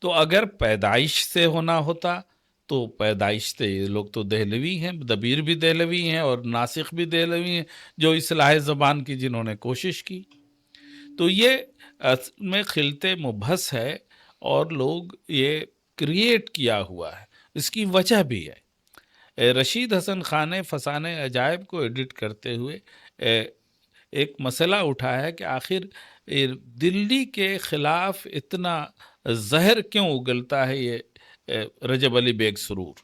تو اگر پیدائش سے ہونا ہوتا تو پیدائش سے یہ لوگ تو دہلوی ہیں، دبیر بھی دہلوی ہیں اور ناسخ بھی دہلوی ہیں، جو اصلاح زبان کی جنہوں نے کوشش کی. تو یہ اصل میں خلطِ مبحث ہے اور لوگ یہ کریٹ کیا ہوا ہے. اس کی وجہ بھی ہے. رشید حسن خان نے فسانہ عجائب کو ایڈٹ کرتے ہوئے ایک مسئلہ اٹھایا ہے کہ آخر دلی کے خلاف اتنا زہر کیوں اگلتا ہے یہ رجب علی بیگ سرور.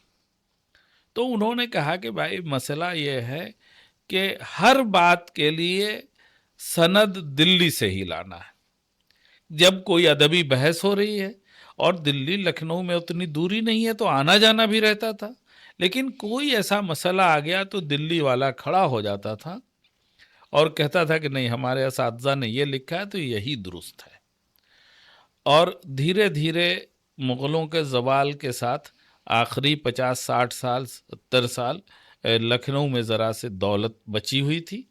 تو انہوں نے کہا کہ بھائی مسئلہ یہ ہے کہ ہر بات کے لیے سند دلی سے ہی لانا ہے. جب کوئی ادبی بحث ہو رہی ہے اور دلی لکھنؤ میں اتنی دوری نہیں ہے تو آنا جانا بھی رہتا تھا، لیکن کوئی ایسا مسئلہ آ گیا تو دلی والا کھڑا ہو جاتا تھا اور کہتا تھا کہ نہیں، ہمارے اساتذہ نے یہ لکھا ہے تو یہی درست ہے. اور دھیرے دھیرے مغلوں کے زوال کے ساتھ آخری 50-60 سال 70 سال لکھنؤ میں ذرا سے دولت بچی ہوئی تھی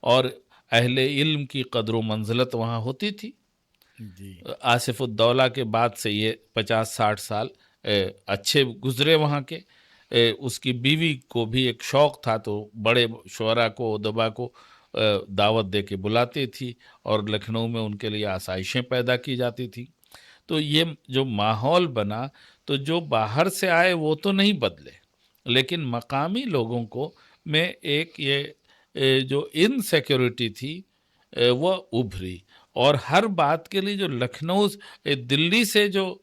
اور اہل علم کی قدر و منزلت وہاں ہوتی تھی. جی آصف الدولہ کے بعد سے یہ 50-60 سال اچھے گزرے وہاں کے. اس کی بیوی کو بھی ایک شوق تھا تو بڑے شعراء کو، ادبا کو دعوت دے کے بلاتی تھی اور لکھنؤ میں ان کے لیے آسائشیں پیدا کی جاتی تھی. تو یہ جو ماحول بنا، تو جو باہر سے آئے وہ تو نہیں بدلے، لیکن مقامی لوگوں کو میں ایک یہ جو انسیکیورٹی تھی وہ ابھری. اور ہر بات کے لیے جو لکھنؤ دلی سے جو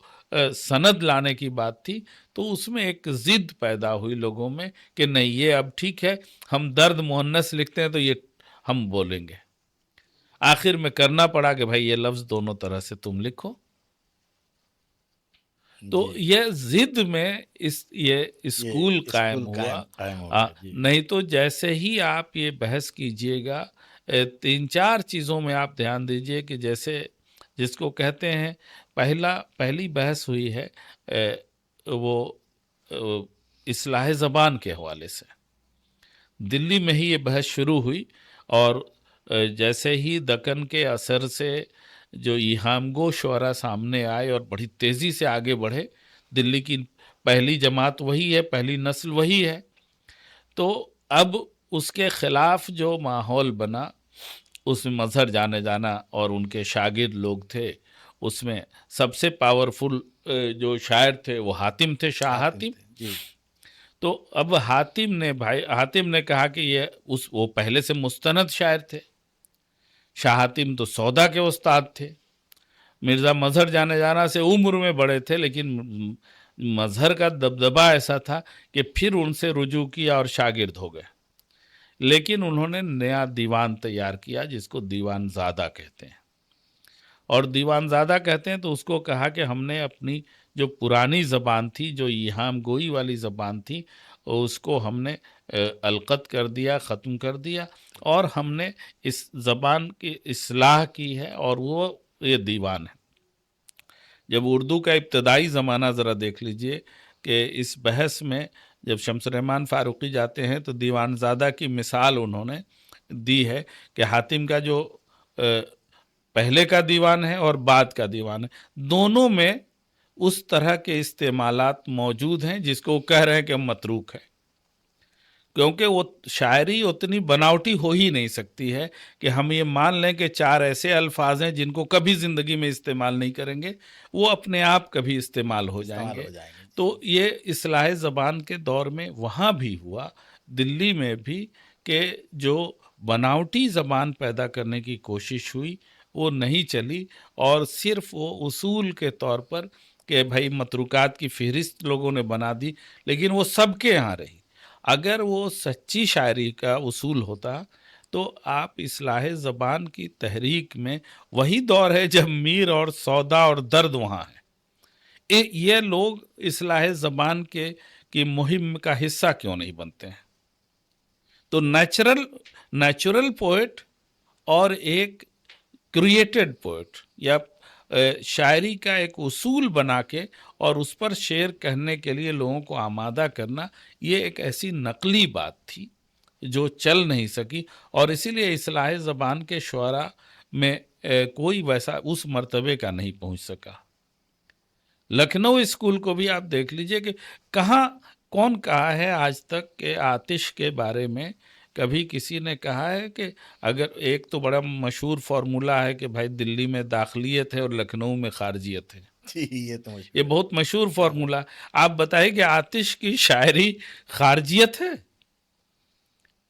سند لانے کی بات تھی تو اس میں ایک ضد پیدا ہوئی لوگوں میں کہ نہیں، یہ اب ٹھیک ہے، ہم درد مؤنث لکھتے ہیں تو یہ ہم بولیں گے. آخر میں کرنا پڑا کہ بھائی یہ لفظ دونوں طرح سے تم لکھو. تو یہ ضد میں یہ اسکول قائم ہوا. نہیں تو جیسے ہی آپ یہ بحث کیجئے گا 3-4 چیزوں میں آپ دھیان دیجئے کہ جیسے جس کو کہتے ہیں پہلی بحث ہوئی ہے وہ اصلاح زبان کے حوالے سے. دلی میں ہی یہ بحث شروع ہوئی اور جیسے ہی دکن کے اثر سے جو ایہامگو شعراء سامنے آئے اور بڑی تیزی سے آگے بڑھے، دلی کی پہلی جماعت وہی ہے، پہلی نسل وہی ہے، تو اب اس کے خلاف جو ماحول بنا اس میں مظہر جانے جانا اور ان کے شاگرد لوگ تھے. اس میں سب سے پاورفل جو شاعر تھے وہ حاتم تھے، شاہ حاتم. تو اب حاتم نے کہا کہ وہ پہلے سے مستند شاعر تھے. شاہ حاتم تو سودا کے استاد تھے. مرزا مظہر جانے جانا سے عمر میں بڑے تھے، لیکن مظہر کا دبدبہ ایسا تھا کہ پھر ان سے رجوع کیا اور شاگرد ہو گئے. لیکن انہوں نے نیا دیوان تیار کیا جس کو دیوان زادہ کہتے ہیں، اور دیوان زادہ کہتے ہیں تو اس کو کہا کہ ہم نے اپنی جو پرانی زبان تھی، جو ایہام گوئی والی زبان تھی، اس کو ہم نے القت کر دیا، ختم کر دیا، اور ہم نے اس زبان کی اصلاح کی ہے، اور وہ یہ دیوان ہے۔ جب اردو کا ابتدائی زمانہ ذرا دیکھ لیجئے کہ اس بحث میں جب شمس الرحمن فاروقی جاتے ہیں تو دیوان زادہ کی مثال انہوں نے دی ہے کہ حاتم کا جو پہلے کا دیوان ہے اور بعد کا دیوان ہے، دونوں میں اس طرح کے استعمالات موجود ہیں جس کو کہہ رہے ہیں کہ متروک ہے، کیونکہ وہ شاعری اتنی بناوٹی ہو ہی نہیں سکتی ہے کہ ہم یہ مان لیں کہ 4 ایسے الفاظ ہیں جن کو کبھی زندگی میں استعمال نہیں کریں گے، وہ اپنے آپ کبھی استعمال ہو جائیں گے۔ تو یہ اصلاح زبان کے دور میں وہاں بھی ہوا، دلی میں بھی، کہ جو بناوٹی زبان پیدا کرنے کی کوشش ہوئی وہ نہیں چلی، اور صرف وہ اصول کے طور پر کہ بھائی متروکات کی فہرست لوگوں نے بنا دی، لیکن وہ سب کے ہاں رہی۔ اگر وہ سچی شاعری کا اصول ہوتا تو آپ اصلاح زبان کی تحریک میں، وہی دور ہے جب میر اور سودا اور درد وہاں ہے، یہ لوگ اصلاح زبان کی مہم کا حصہ کیوں نہیں بنتے ہیں؟ تو نیچرل پوئٹ اور ایک کریٹڈ پوئٹ، یا شاعری کا ایک اصول بنا کے اور اس پر شعر کہنے کے لیے لوگوں کو آمادہ کرنا، یہ ایک ایسی نقلی بات تھی جو چل نہیں سکی، اور اسی لیے اصلاح زبان کے شعراء میں کوئی ویسا اس مرتبے کا نہیں پہنچ سکا۔ لکھنؤ اسکول کو بھی آپ دیکھ لیجئے کہ کون کہا ہے آج تک کہ آتش کے بارے میں کبھی کسی نے کہا ہے کہ اگر ایک تو بڑا مشہور فارمولہ ہے کہ بھائی دلی میں داخلیت ہے اور لکھنؤ میں خارجیت ہے، یہ بہت مشہور فارمولہ، آپ بتائیں کہ آتش کی شاعری خارجیت ہے؟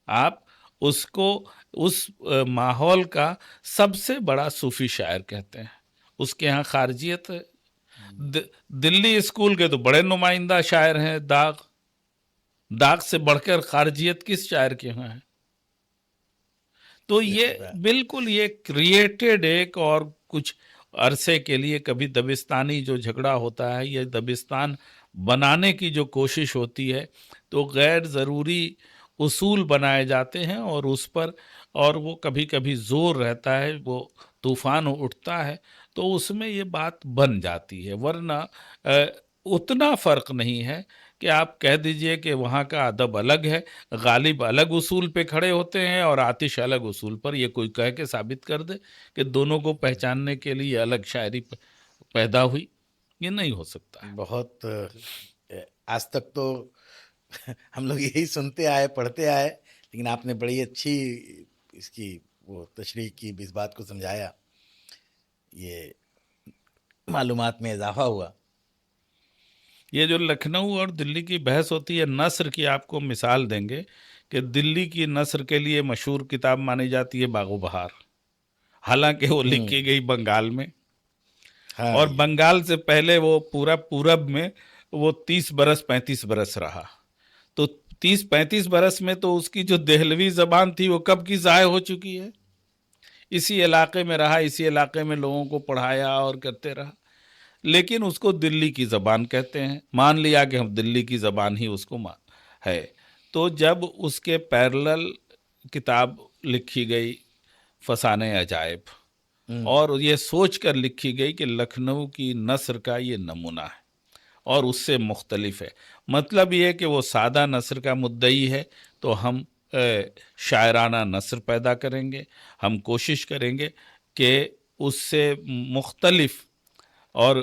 آپ اس کو اس ماحول کا سب سے بڑا صوفی شاعر کہتے ہیں، اس کے ہاں خارجیت ہے؟ دلی اسکول کے تو بڑے نمائندہ شاعر ہیں، داغ سے بڑھ کر خارجیت کس شاعر کے ہاں ہے؟ تو یہ بالکل یہ کریٹڈ ایک، اور کچھ عرصے کے لیے کبھی دبستانی جو جھگڑا ہوتا ہے، یہ دبستان بنانے کی جو کوشش ہوتی ہے، تو غیر ضروری اصول بنائے جاتے ہیں، اور اس پر اور وہ کبھی کبھی زور رہتا ہے، وہ طوفان اٹھتا ہے، تو اس میں یہ بات بن جاتی ہے، ورنہ اتنا فرق نہیں ہے کہ آپ کہہ دیجئے کہ وہاں کا ادب الگ ہے، غالب الگ اصول پہ کھڑے ہوتے ہیں اور آتش الگ اصول پر، یہ کوئی کہہ کے ثابت کر دے کہ دونوں کو پہچاننے کے لیے الگ شاعری پیدا ہوئی، یہ نہیں ہو سکتا ہے۔ بہت آج تک تو ہم لوگ یہی سنتے آئے، پڑھتے آئے، لیکن آپ نے بڑی اچھی اس کی وہ تشریح کی، اس بات کو سمجھایا، یہ معلومات میں اضافہ ہوا۔ یہ جو لکھنؤ اور دلی کی بحث ہوتی ہے، نثر کی آپ کو مثال دیں گے کہ دلی کی نثر کے لیے مشہور کتاب مانی جاتی ہے باغ و بہار، حالانکہ وہ لکھی گئی بنگال میں، اور بنگال سے پہلے وہ پورا پورب میں وہ 30 برس رہا، تو 30-35 برس میں تو اس کی جو دہلوی زبان تھی وہ کب کی ضائع ہو چکی ہے، اسی علاقے میں رہا، اسی علاقے میں لوگوں کو پڑھایا اور کرتے رہا، لیکن اس کو دلی کی زبان کہتے ہیں، مان لیا کہ ہم دلی کی زبان ہی اس کو ہے۔ تو جب اس کے پیرلل کتاب لکھی گئی فسانہ عجائب، اور یہ سوچ کر لکھی گئی کہ لکھنؤ کی نثر کا یہ نمونہ ہے اور اس سے مختلف ہے، مطلب یہ کہ وہ سادہ نثر کا مدعی ہے، تو ہم شاعرانہ نثر پیدا کریں گے، ہم کوشش کریں گے کہ اس سے مختلف اور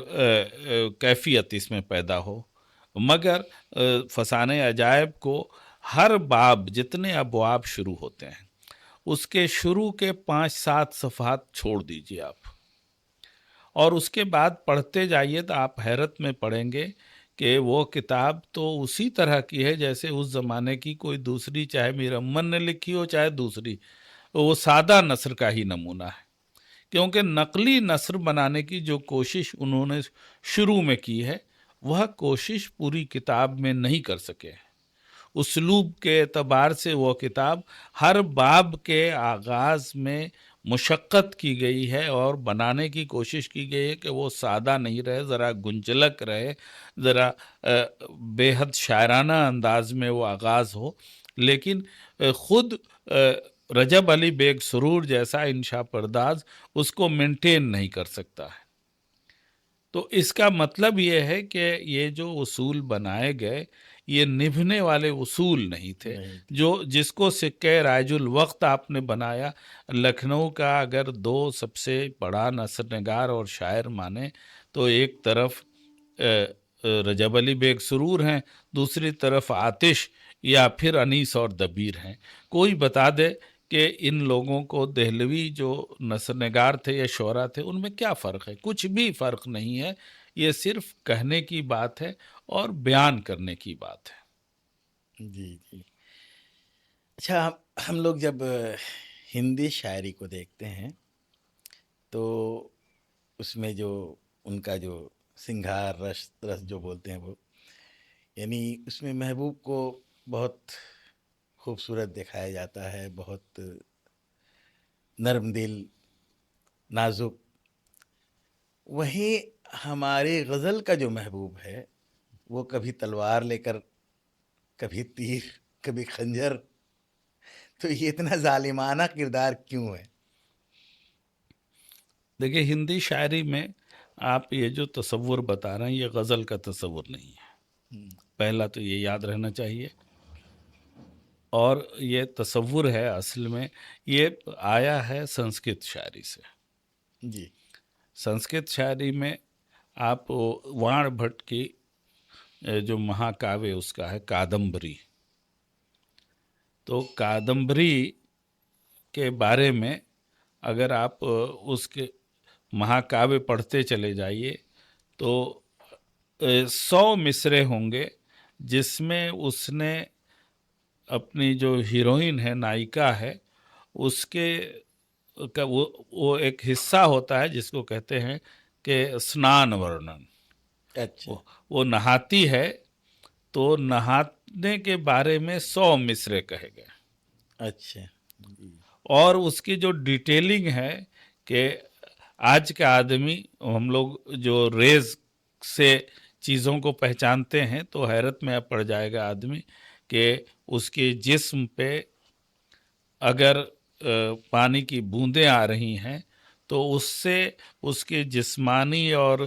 کیفیت اس میں پیدا ہو، مگر فسانہ عجائب کو ہر باب، جتنے ابواب شروع ہوتے ہیں، اس کے شروع کے 5-7 صفحات چھوڑ دیجئے آپ، اور اس کے بعد پڑھتے جائیے تو آپ حیرت میں پڑھیں گے کہ وہ کتاب تو اسی طرح کی ہے جیسے اس زمانے کی کوئی دوسری، چاہے میر امن نے لکھی ہو چاہے دوسری، وہ سادہ نثر کا ہی نمونہ ہے، کیونکہ نقلی نثر بنانے کی جو کوشش انہوں نے شروع میں کی ہے، وہ کوشش پوری کتاب میں نہیں کر سکے، اسلوب کے اعتبار سے وہ کتاب ہر باب کے آغاز میں مشقت کی گئی ہے اور بنانے کی کوشش کی گئی ہے کہ وہ سادہ نہیں رہے، ذرا گنجلک رہے، ذرا بے حد شاعرانہ انداز میں وہ آغاز ہو، لیکن خود رجب علی بیگ سرور جیسا انشا پرداز اس کو مینٹین نہیں کر سکتا ہے۔ تو اس کا مطلب یہ ہے کہ یہ جو اصول بنائے گئے یہ نبھنے والے اصول نہیں تھے، جس کو سکہ رائج الوقت آپ نے بنایا۔ لکھنؤ کا اگر دو سب سے بڑا نثر نگار اور شاعر مانے تو ایک طرف رجب علی بیگ سرور ہیں، دوسری طرف آتش یا پھر انیس اور دبیر ہیں۔ کوئی بتا دے کہ ان لوگوں کو دہلوی جو نثر نگار تھے یا شعرا تھے ان میں کیا فرق ہے؟ کچھ بھی فرق نہیں ہے، یہ صرف کہنے کی بات ہے اور بیان کرنے کی بات ہے۔ جی جی، اچھا، ہم لوگ جب ہندی شاعری کو دیکھتے ہیں تو اس میں جو ان کا جو سنگھار رس جو بولتے ہیں وہ، یعنی اس میں محبوب کو بہت خوبصورت دکھایا جاتا ہے، بہت نرم دل، نازک۔ وہیں ہماری غزل کا جو محبوب ہے وہ کبھی تلوار لے کر، کبھی تیر، کبھی خنجر، تو یہ اتنا ظالمانہ کردار کیوں ہے؟ دیکھیں، ہندی شاعری میں آپ یہ جو تصور بتا رہے ہیں یہ غزل کا تصور نہیں ہے، پہلا تو یہ یاد رہنا چاہیے۔ اور یہ تصور ہے اصل میں یہ آیا ہے سنسکرت شاعری سے۔ جی، سنسکرت شاعری میں آپ وان بھٹ کی جو مہاکاویہ اس کا ہے کادمبری، تو کادمبری کے بارے میں اگر آپ اس کے مہاکاویہ پڑھتے چلے جائیے تو 100 مصرے ہوں گے جس میں اس نے اپنی جو ہیروئن ہے، نائکا ہے، اس کے وہ ایک حصہ ہوتا ہے جس کو کہتے ہیں کہ اسنان ورنن۔ اچھا، وہ نہاتی ہے تو نہانے کے بارے میں 100 مصرے کہے گئے۔ اچھا، اور اس کی جو ڈیٹیلنگ ہے کہ آج کا آدمی، ہم لوگ جو ریز سے چیزوں کو پہچانتے ہیں تو حیرت میں پڑ جائے گا آدمی کہ اس کے جسم پہ اگر پانی کی بوندیں آ رہی ہیں تو اس سے اس کی جسمانی اور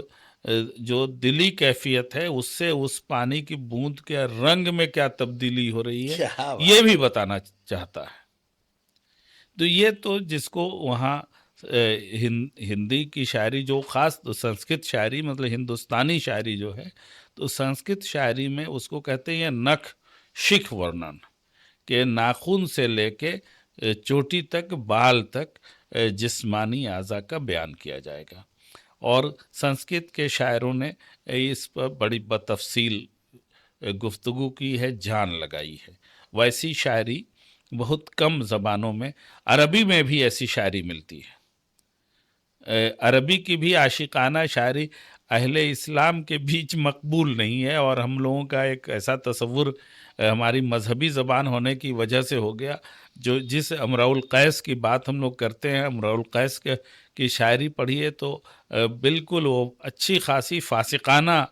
جو دلی کیفیت ہے اس سے اس پانی کی بوند کے رنگ میں کیا تبدیلی ہو رہی ہے کیا یہ بات بھی ہے! بتانا چاہتا ہے۔ تو یہ تو جس کو وہاں ہندی کی شاعری جو خاص سنسکرت شاعری مطلب ہندوستانی شاعری جو ہے تو سنسکرت شاعری میں اس کو کہتے ہیں نکھ شکھ ورنن، کہ ناخن سے لے کے چوٹی تک، بال تک جسمانی اعضاء کا بیان کیا جائے گا۔ اور سنسکرت کے شاعروں نے اس پر بڑی بتفصیل گفتگو کی ہے، جان لگائی ہے۔ ویسی شاعری بہت کم زبانوں میں، عربی میں بھی ایسی شاعری ملتی ہے۔ عربی کی بھی عاشقانہ شاعری اہل اسلام کے بیچ مقبول نہیں ہے، اور ہم لوگوں کا ایک ایسا تصور ہماری مذہبی زبان ہونے کی وجہ سے ہو گیا، جس امرؤ القیس کی بات ہم لوگ کرتے ہیں، امرؤ القیس کی شاعری پڑھیے تو بالکل وہ اچھی خاصی فاسقانہ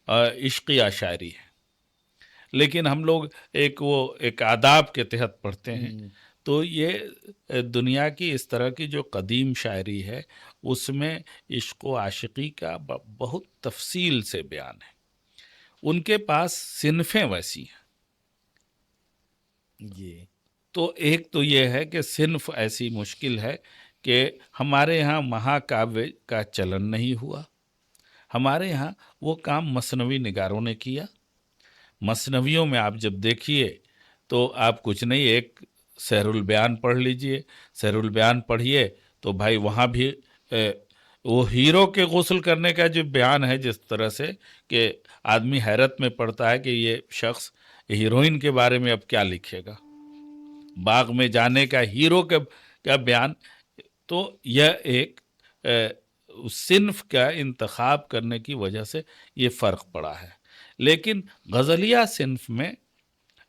عشقیہ شاعری ہے، لیکن ہم لوگ ایک آداب کے تحت پڑھتے ہیں۔ تو یہ دنیا کی اس طرح کی جو قدیم شاعری ہے اس میں عشق و عاشقی کا بہت تفصیل سے بیان ہے۔ ان کے پاس صنفیں ویسی ہیں۔ جی، تو ایک تو یہ ہے کہ صنف ایسی مشکل ہے کہ ہمارے ہاں مہاکاویہ کا چلن نہیں ہوا۔ ہمارے ہاں وہ کام مثنوی نگاروں نے کیا۔ مثنویوں میں آپ جب دیکھیے تو آپ کچھ نہیں، ایک سحر البیان پڑھ لیجئے، سحر البیان پڑھیے تو بھائی وہاں بھی وہ ہیرو کے غسل کرنے کا جو بیان ہے، جس طرح سے کہ آدمی حیرت میں پڑتا ہے کہ یہ شخص ہیروئن کے بارے میں اب کیا لکھے گا، باغ میں جانے کا ہیرو کا بیان۔ تو یہ ایک صنف کا انتخاب کرنے کی وجہ سے یہ فرق پڑا ہے۔ لیکن غزلیہ صنف میں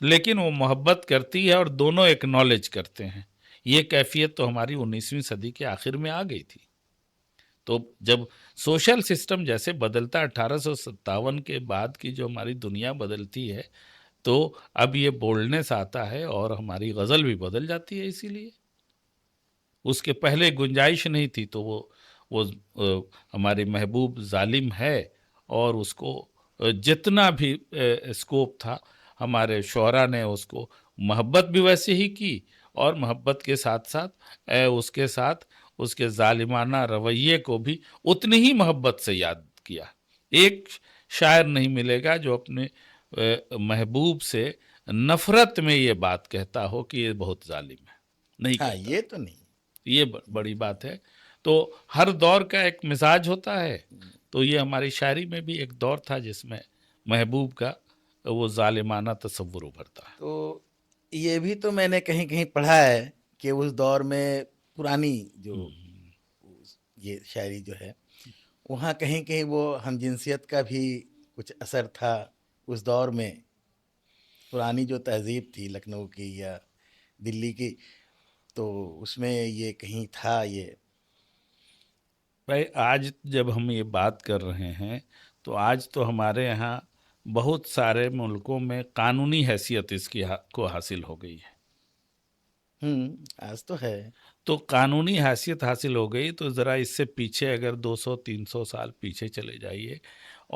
لیکن وہ محبت کرتی ہے اور دونوں ایکنالج کرتے ہیں. یہ کیفیت تو ہماری 19ویں صدی کے آخر میں آ گئی تھی. تو جب سوشل سسٹم جیسے بدلتا 1857 کے بعد کی جو ہماری دنیا بدلتی ہے تو اب یہ بولڈنس آتا ہے اور ہماری غزل بھی بدل جاتی ہے. اسی لیے اس کے پہلے گنجائش نہیں تھی. تو وہ ہمارے محبوب ظالم ہے اور اس کو جتنا بھی اسکوپ تھا ہمارے شعراء نے اس کو محبت بھی ویسے ہی کی اور محبت کے ساتھ ساتھ اس کے ظالمانہ رویے کو بھی اتنی ہی محبت سے یاد کیا. ایک شاعر نہیں ملے گا جو اپنے محبوب سے نفرت میں یہ بات کہتا ہو کہ یہ بہت ظالم ہے. نہیں ہاں کہتا. یہ تو نہیں. یہ بڑی بات ہے. تو ہر دور کا ایک مزاج ہوتا ہے. تو یہ ہماری شاعری میں بھی ایک دور تھا جس میں محبوب کا وہ ظالمانہ تصور ابھرتا ہے. تو یہ بھی تو میں نے کہیں کہیں پڑھا ہے کہ اس دور میں پرانی جو یہ شاعری جو ہے وہاں کہیں کہیں وہ ہم جنسیت کا بھی کچھ اثر تھا اس دور میں. پرانی جو تہذیب تھی لکھنؤ کی یا دلی کی تو اس میں یہ کہیں تھا. یہ بھائی آج جب ہم یہ بات کر رہے ہیں تو آج تو ہمارے یہاں بہت سارے ملکوں میں قانونی حیثیت اس کی کو حاصل ہو گئی ہے. آج تو ہے. تو قانونی حیثیت حاصل ہو گئی تو ذرا اس سے پیچھے اگر 200-300 سال پیچھے چلے جائیے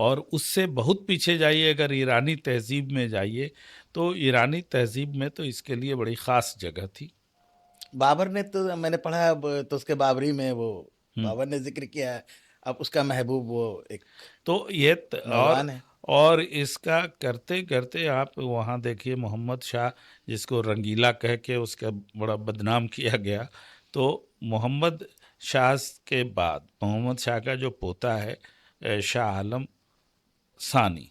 اور اس سے بہت پیچھے جائیے اگر ایرانی تہذیب میں جائیے تو ایرانی تہذیب میں تو اس کے لیے بڑی خاص جگہ تھی. بابر نے تو میں نے پڑھا تو اس کے بابری میں وہ بابر نے ذکر کیا ہے. اب اس کا محبوب وہ ایک تو یہ نوجوان ہے. اور اس کا کرتے کرتے آپ وہاں دیکھیے محمد شاہ جس کو رنگیلا کہہ کے اس کا بڑا بدنام کیا گیا. تو محمد شاہ کے بعد محمد شاہ کا جو پوتا ہے شاہ عالم ثانی.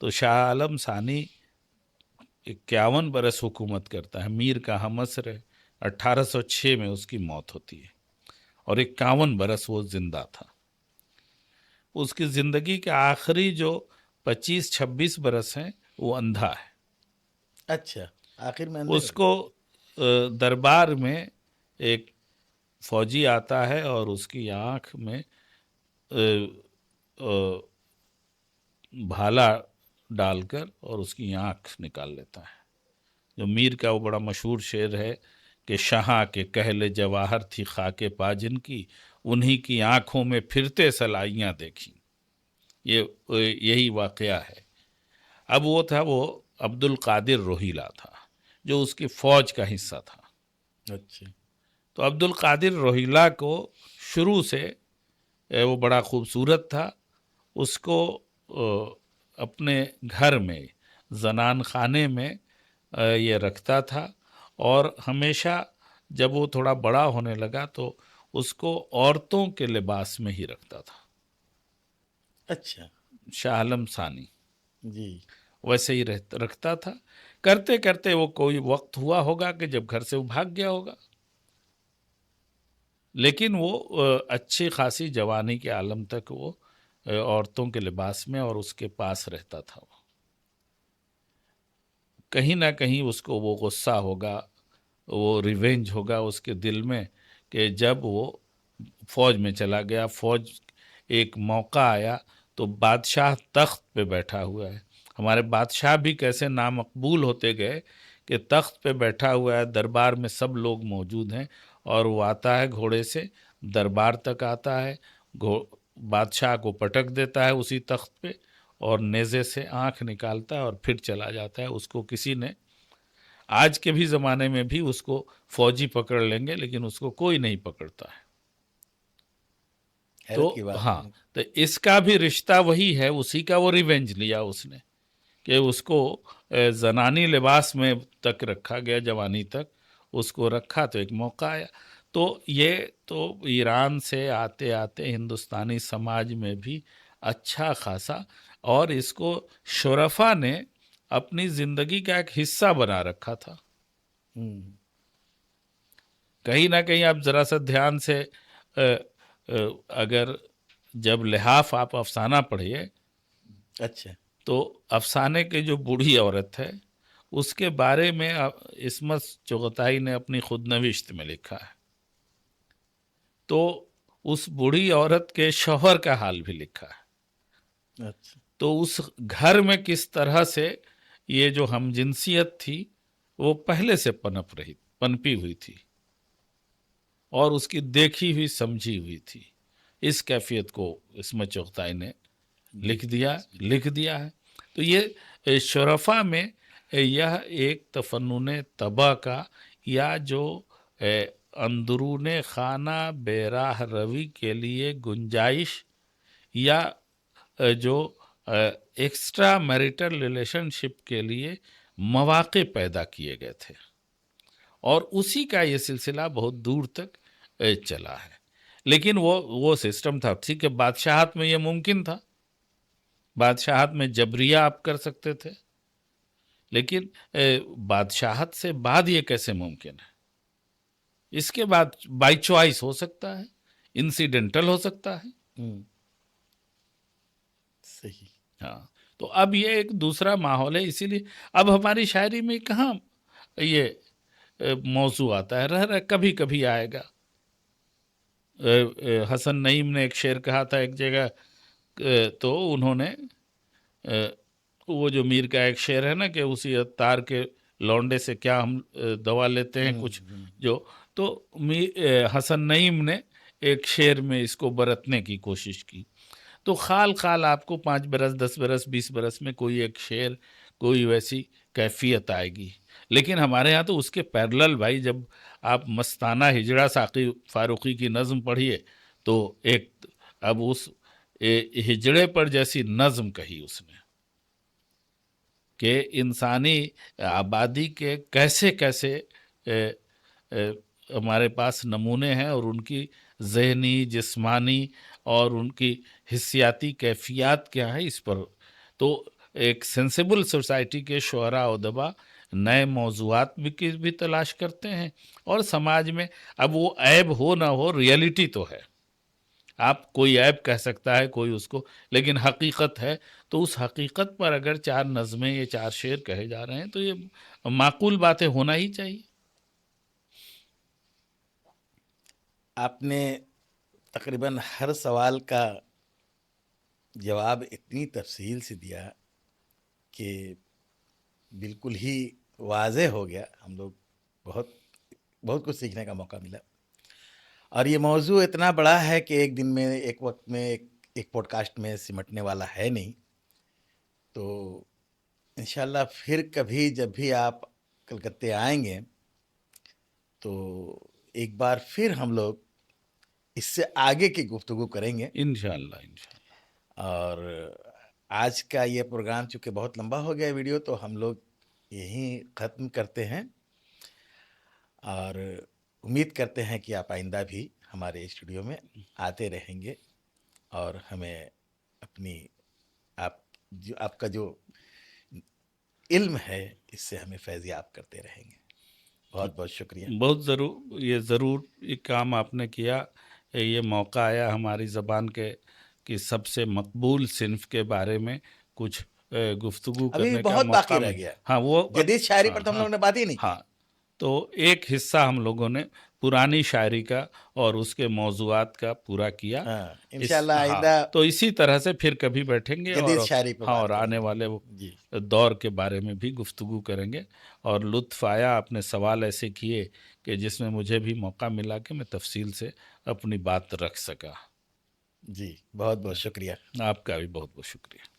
تو شاہ عالم ثانی 51 برس حکومت کرتا ہے. میر کا ہمعصر ہے. 1806 میں اس کی موت ہوتی ہے اور 51 برس وہ زندہ تھا. اس کی زندگی کے آخری جو 25-26 برس ہیں وہ اندھا ہے. اچھا آخر میں اندھے اس کو دربار میں ایک فوجی آتا ہے اور اس کی آنکھ میں بھالا ڈال کر اور اس کی آنکھ نکال لیتا ہے. جو میر کا وہ بڑا مشہور شعر ہے کہ شہاں کے کہل جواہر تھی خاک پا جن کی انہی کی آنکھوں میں پھرتے سلائیاں دیکھیں. یہی واقعہ ہے. اب وہ عبد القادر روہیلا تھا جو اس کی فوج کا حصہ تھا. اچھا. تو عبد القادر روہیلا کو شروع سے وہ بڑا خوبصورت تھا. اس کو اپنے گھر میں زنان خانے میں یہ رکھتا تھا اور ہمیشہ جب وہ تھوڑا بڑا ہونے لگا تو اس کو عورتوں کے لباس میں ہی رکھتا تھا. اچھا. شاہ عالم ثانی جی ویسے ہی رکھتا تھا. کرتے کرتے وہ کوئی وقت ہوا ہوگا کہ جب گھر سے وہ بھاگ گیا ہوگا. لیکن وہ اچھی خاصی جوانی کے عالم تک وہ عورتوں کے لباس میں اور اس کے پاس رہتا تھا. وہ کہیں نہ کہیں اس کو وہ غصہ ہوگا, وہ ریونج ہوگا اس کے دل میں کہ جب وہ فوج میں چلا گیا, فوج ایک موقع آیا تو بادشاہ تخت پہ بیٹھا ہوا ہے. ہمارے بادشاہ بھی کیسے نامقبول ہوتے گئے کہ تخت پہ بیٹھا ہوا ہے, دربار میں سب لوگ موجود ہیں اور وہ آتا ہے گھوڑے سے دربار تک آتا ہے, بادشاہ کو پٹک دیتا ہے اسی تخت پہ اور نیزے سے آنکھ نکالتا ہے اور پھر چلا جاتا ہے. اس کو کسی نے آج کے بھی زمانے میں بھی اس کو فوجی پکڑ لیں گے لیکن اس کو کوئی نہیں پکڑتا ہے. تو حیرت کی بات ہاں, ہے. تو اس کا بھی رشتہ وہی ہے, اسی کا وہ ریونج لیا اس نے کہ اس کو زنانی لباس میں تک رکھا گیا, جوانی تک اس کو رکھا تو ایک موقع آیا. تو یہ تو ایران سے آتے آتے ہندوستانی سماج میں بھی اچھا خاصا, اور اس کو شرفا نے اپنی زندگی کا ایک حصہ بنا رکھا تھا. کہیں نہ کہیں آپ ذرا سا دھیان سے اگر جب لحاف آپ افسانہ پڑھیے اچھا تو افسانے کی جو بوڑھی عورت ہے اس کے بارے میں عصمت چغتائی نے اپنی خود نوشت میں لکھا ہے. تو اس بوڑھی عورت کے شوہر کا حال بھی لکھا ہے. اچھا. تو اس گھر میں کس طرح سے یہ جو ہم جنسیت تھی وہ پہلے سے پنپی ہوئی تھی اور اس کی دیکھی ہوئی سمجھی ہوئی تھی. اس کیفیت کو عصمت چغتائی نے لکھ دیا ہے. تو یہ شرفا میں یہ ایک تفنن طبع کا یا جو اندرون خانہ بیراہ روی کے لیے گنجائش یا جو ایکسٹرا میریٹل ریلیشن شپ کے لیے مواقع پیدا کیے گئے تھے اور اسی کا یہ سلسلہ بہت دور تک چلا ہے. لیکن وہ سسٹم تھا. ٹھیک ہے، بادشاہت میں یہ ممکن تھا، بادشاہت میں جبریہ آپ کر سکتے تھے، لیکن بادشاہت سے بعد یہ کیسے ممکن ہے؟ اس کے بعد بائی چوائس ہو سکتا ہے، انسیڈنٹل ہو سکتا ہے. صحیح. ہاں، تو اب یہ ایک دوسرا ماحول ہے. اسی لیے اب ہماری شاعری میں کہاں یہ موضوع آتا ہے، رہ کبھی کبھی آئے گا. حسن نعیم نے ایک شعر کہا تھا ایک جگہ، تو انہوں نے وہ جو میر کا ایک شعر ہے نا کہ اسی عطار کے لونڈے سے کیا ہم دوا لیتے ہیں کچھ جو، تو حسن نعیم نے ایک شعر میں اس کو برتنے کی کوشش کی. تو خال آپ کو 5 برس 10 برس 20 برس میں کوئی ایک شعر کوئی ویسی کیفیت آئے گی. لیکن ہمارے ہاں تو اس کے پیرلل بھائی جب آپ مستانہ ہجڑا ساقی فاروقی کی نظم پڑھیے تو ایک اب اس ہجڑے پر جیسی نظم کہی اس نے کہ انسانی آبادی کے کیسے کیسے ہمارے پاس نمونے ہیں اور ان کی ذہنی جسمانی اور ان کی حسیاتی کیفیات کیا ہے اس پر. تو ایک سینسیبل سوسائٹی کے شعراء ادبا نئے موضوعات بھی تلاش کرتے ہیں اور سماج میں اب وہ عیب ہو نہ ہو ریئلٹی تو ہے. آپ کوئی عیب کہہ سکتا ہے کوئی اس کو، لیکن حقیقت ہے. تو اس حقیقت پر اگر 4 نظمیں یا 4 شعر کہے جا رہے ہیں تو یہ معقول باتیں ہونا ہی چاہیے. آپ نے تقریباً ہر سوال کا جواب اتنی تفصیل سے دیا کہ بالکل ہی واضح ہو گیا. ہم لوگ بہت کچھ سیکھنے کا موقع ملا. اور یہ موضوع اتنا بڑا ہے کہ ایک دن میں ایک وقت میں ایک پوڈ کاسٹ میں سمٹنے والا ہے نہیں. تو انشاءاللہ پھر کبھی جب بھی آپ کلکتے آئیں گے تو ایک بار پھر ہم لوگ اس سے آگے کی گفتگو کریں گے انشاءاللہ. اور آج کا یہ پروگرام چونکہ بہت لمبا ہو گیا ویڈیو تو ہم لوگ یہیں ختم کرتے ہیں اور امید کرتے ہیں کہ آپ آئندہ بھی ہمارے اسٹوڈیو میں آتے رہیں گے اور ہمیں اپنی آپ کا جو علم ہے اس سے ہمیں فیضیاب کرتے رہیں گے. بہت بہت شکریہ. بہت ضرور ایک کام آپ نے کیا. یہ موقع آیا ہماری زبان کی سب سے مقبول صنف کے بارے میں کچھ گفتگو ابھی کرنے کا بہت موقع باقی رہ گیا. ہاں وہ جدید شاعری پر تو ہم لوگوں نے بات ہی نہیں کی. ہاں، تو ایک حصہ ہم لوگوں نے پرانی شاعری کا اور اس کے موضوعات کا پورا کیا. انشاءاللہ آئندہ تو اسی طرح سے پھر کبھی بیٹھیں گے جدید شاعری پر اور آنے والے دور کے بارے میں بھی گفتگو کریں گے. اور لطف آیا، آپ نے سوال ایسے کیے کہ جس میں مجھے بھی موقع ملا کہ میں تفصیل سے اپنی بات رکھ سکا. جی بہت بہت شکریہ. آپ کا بھی بہت بہت شکریہ.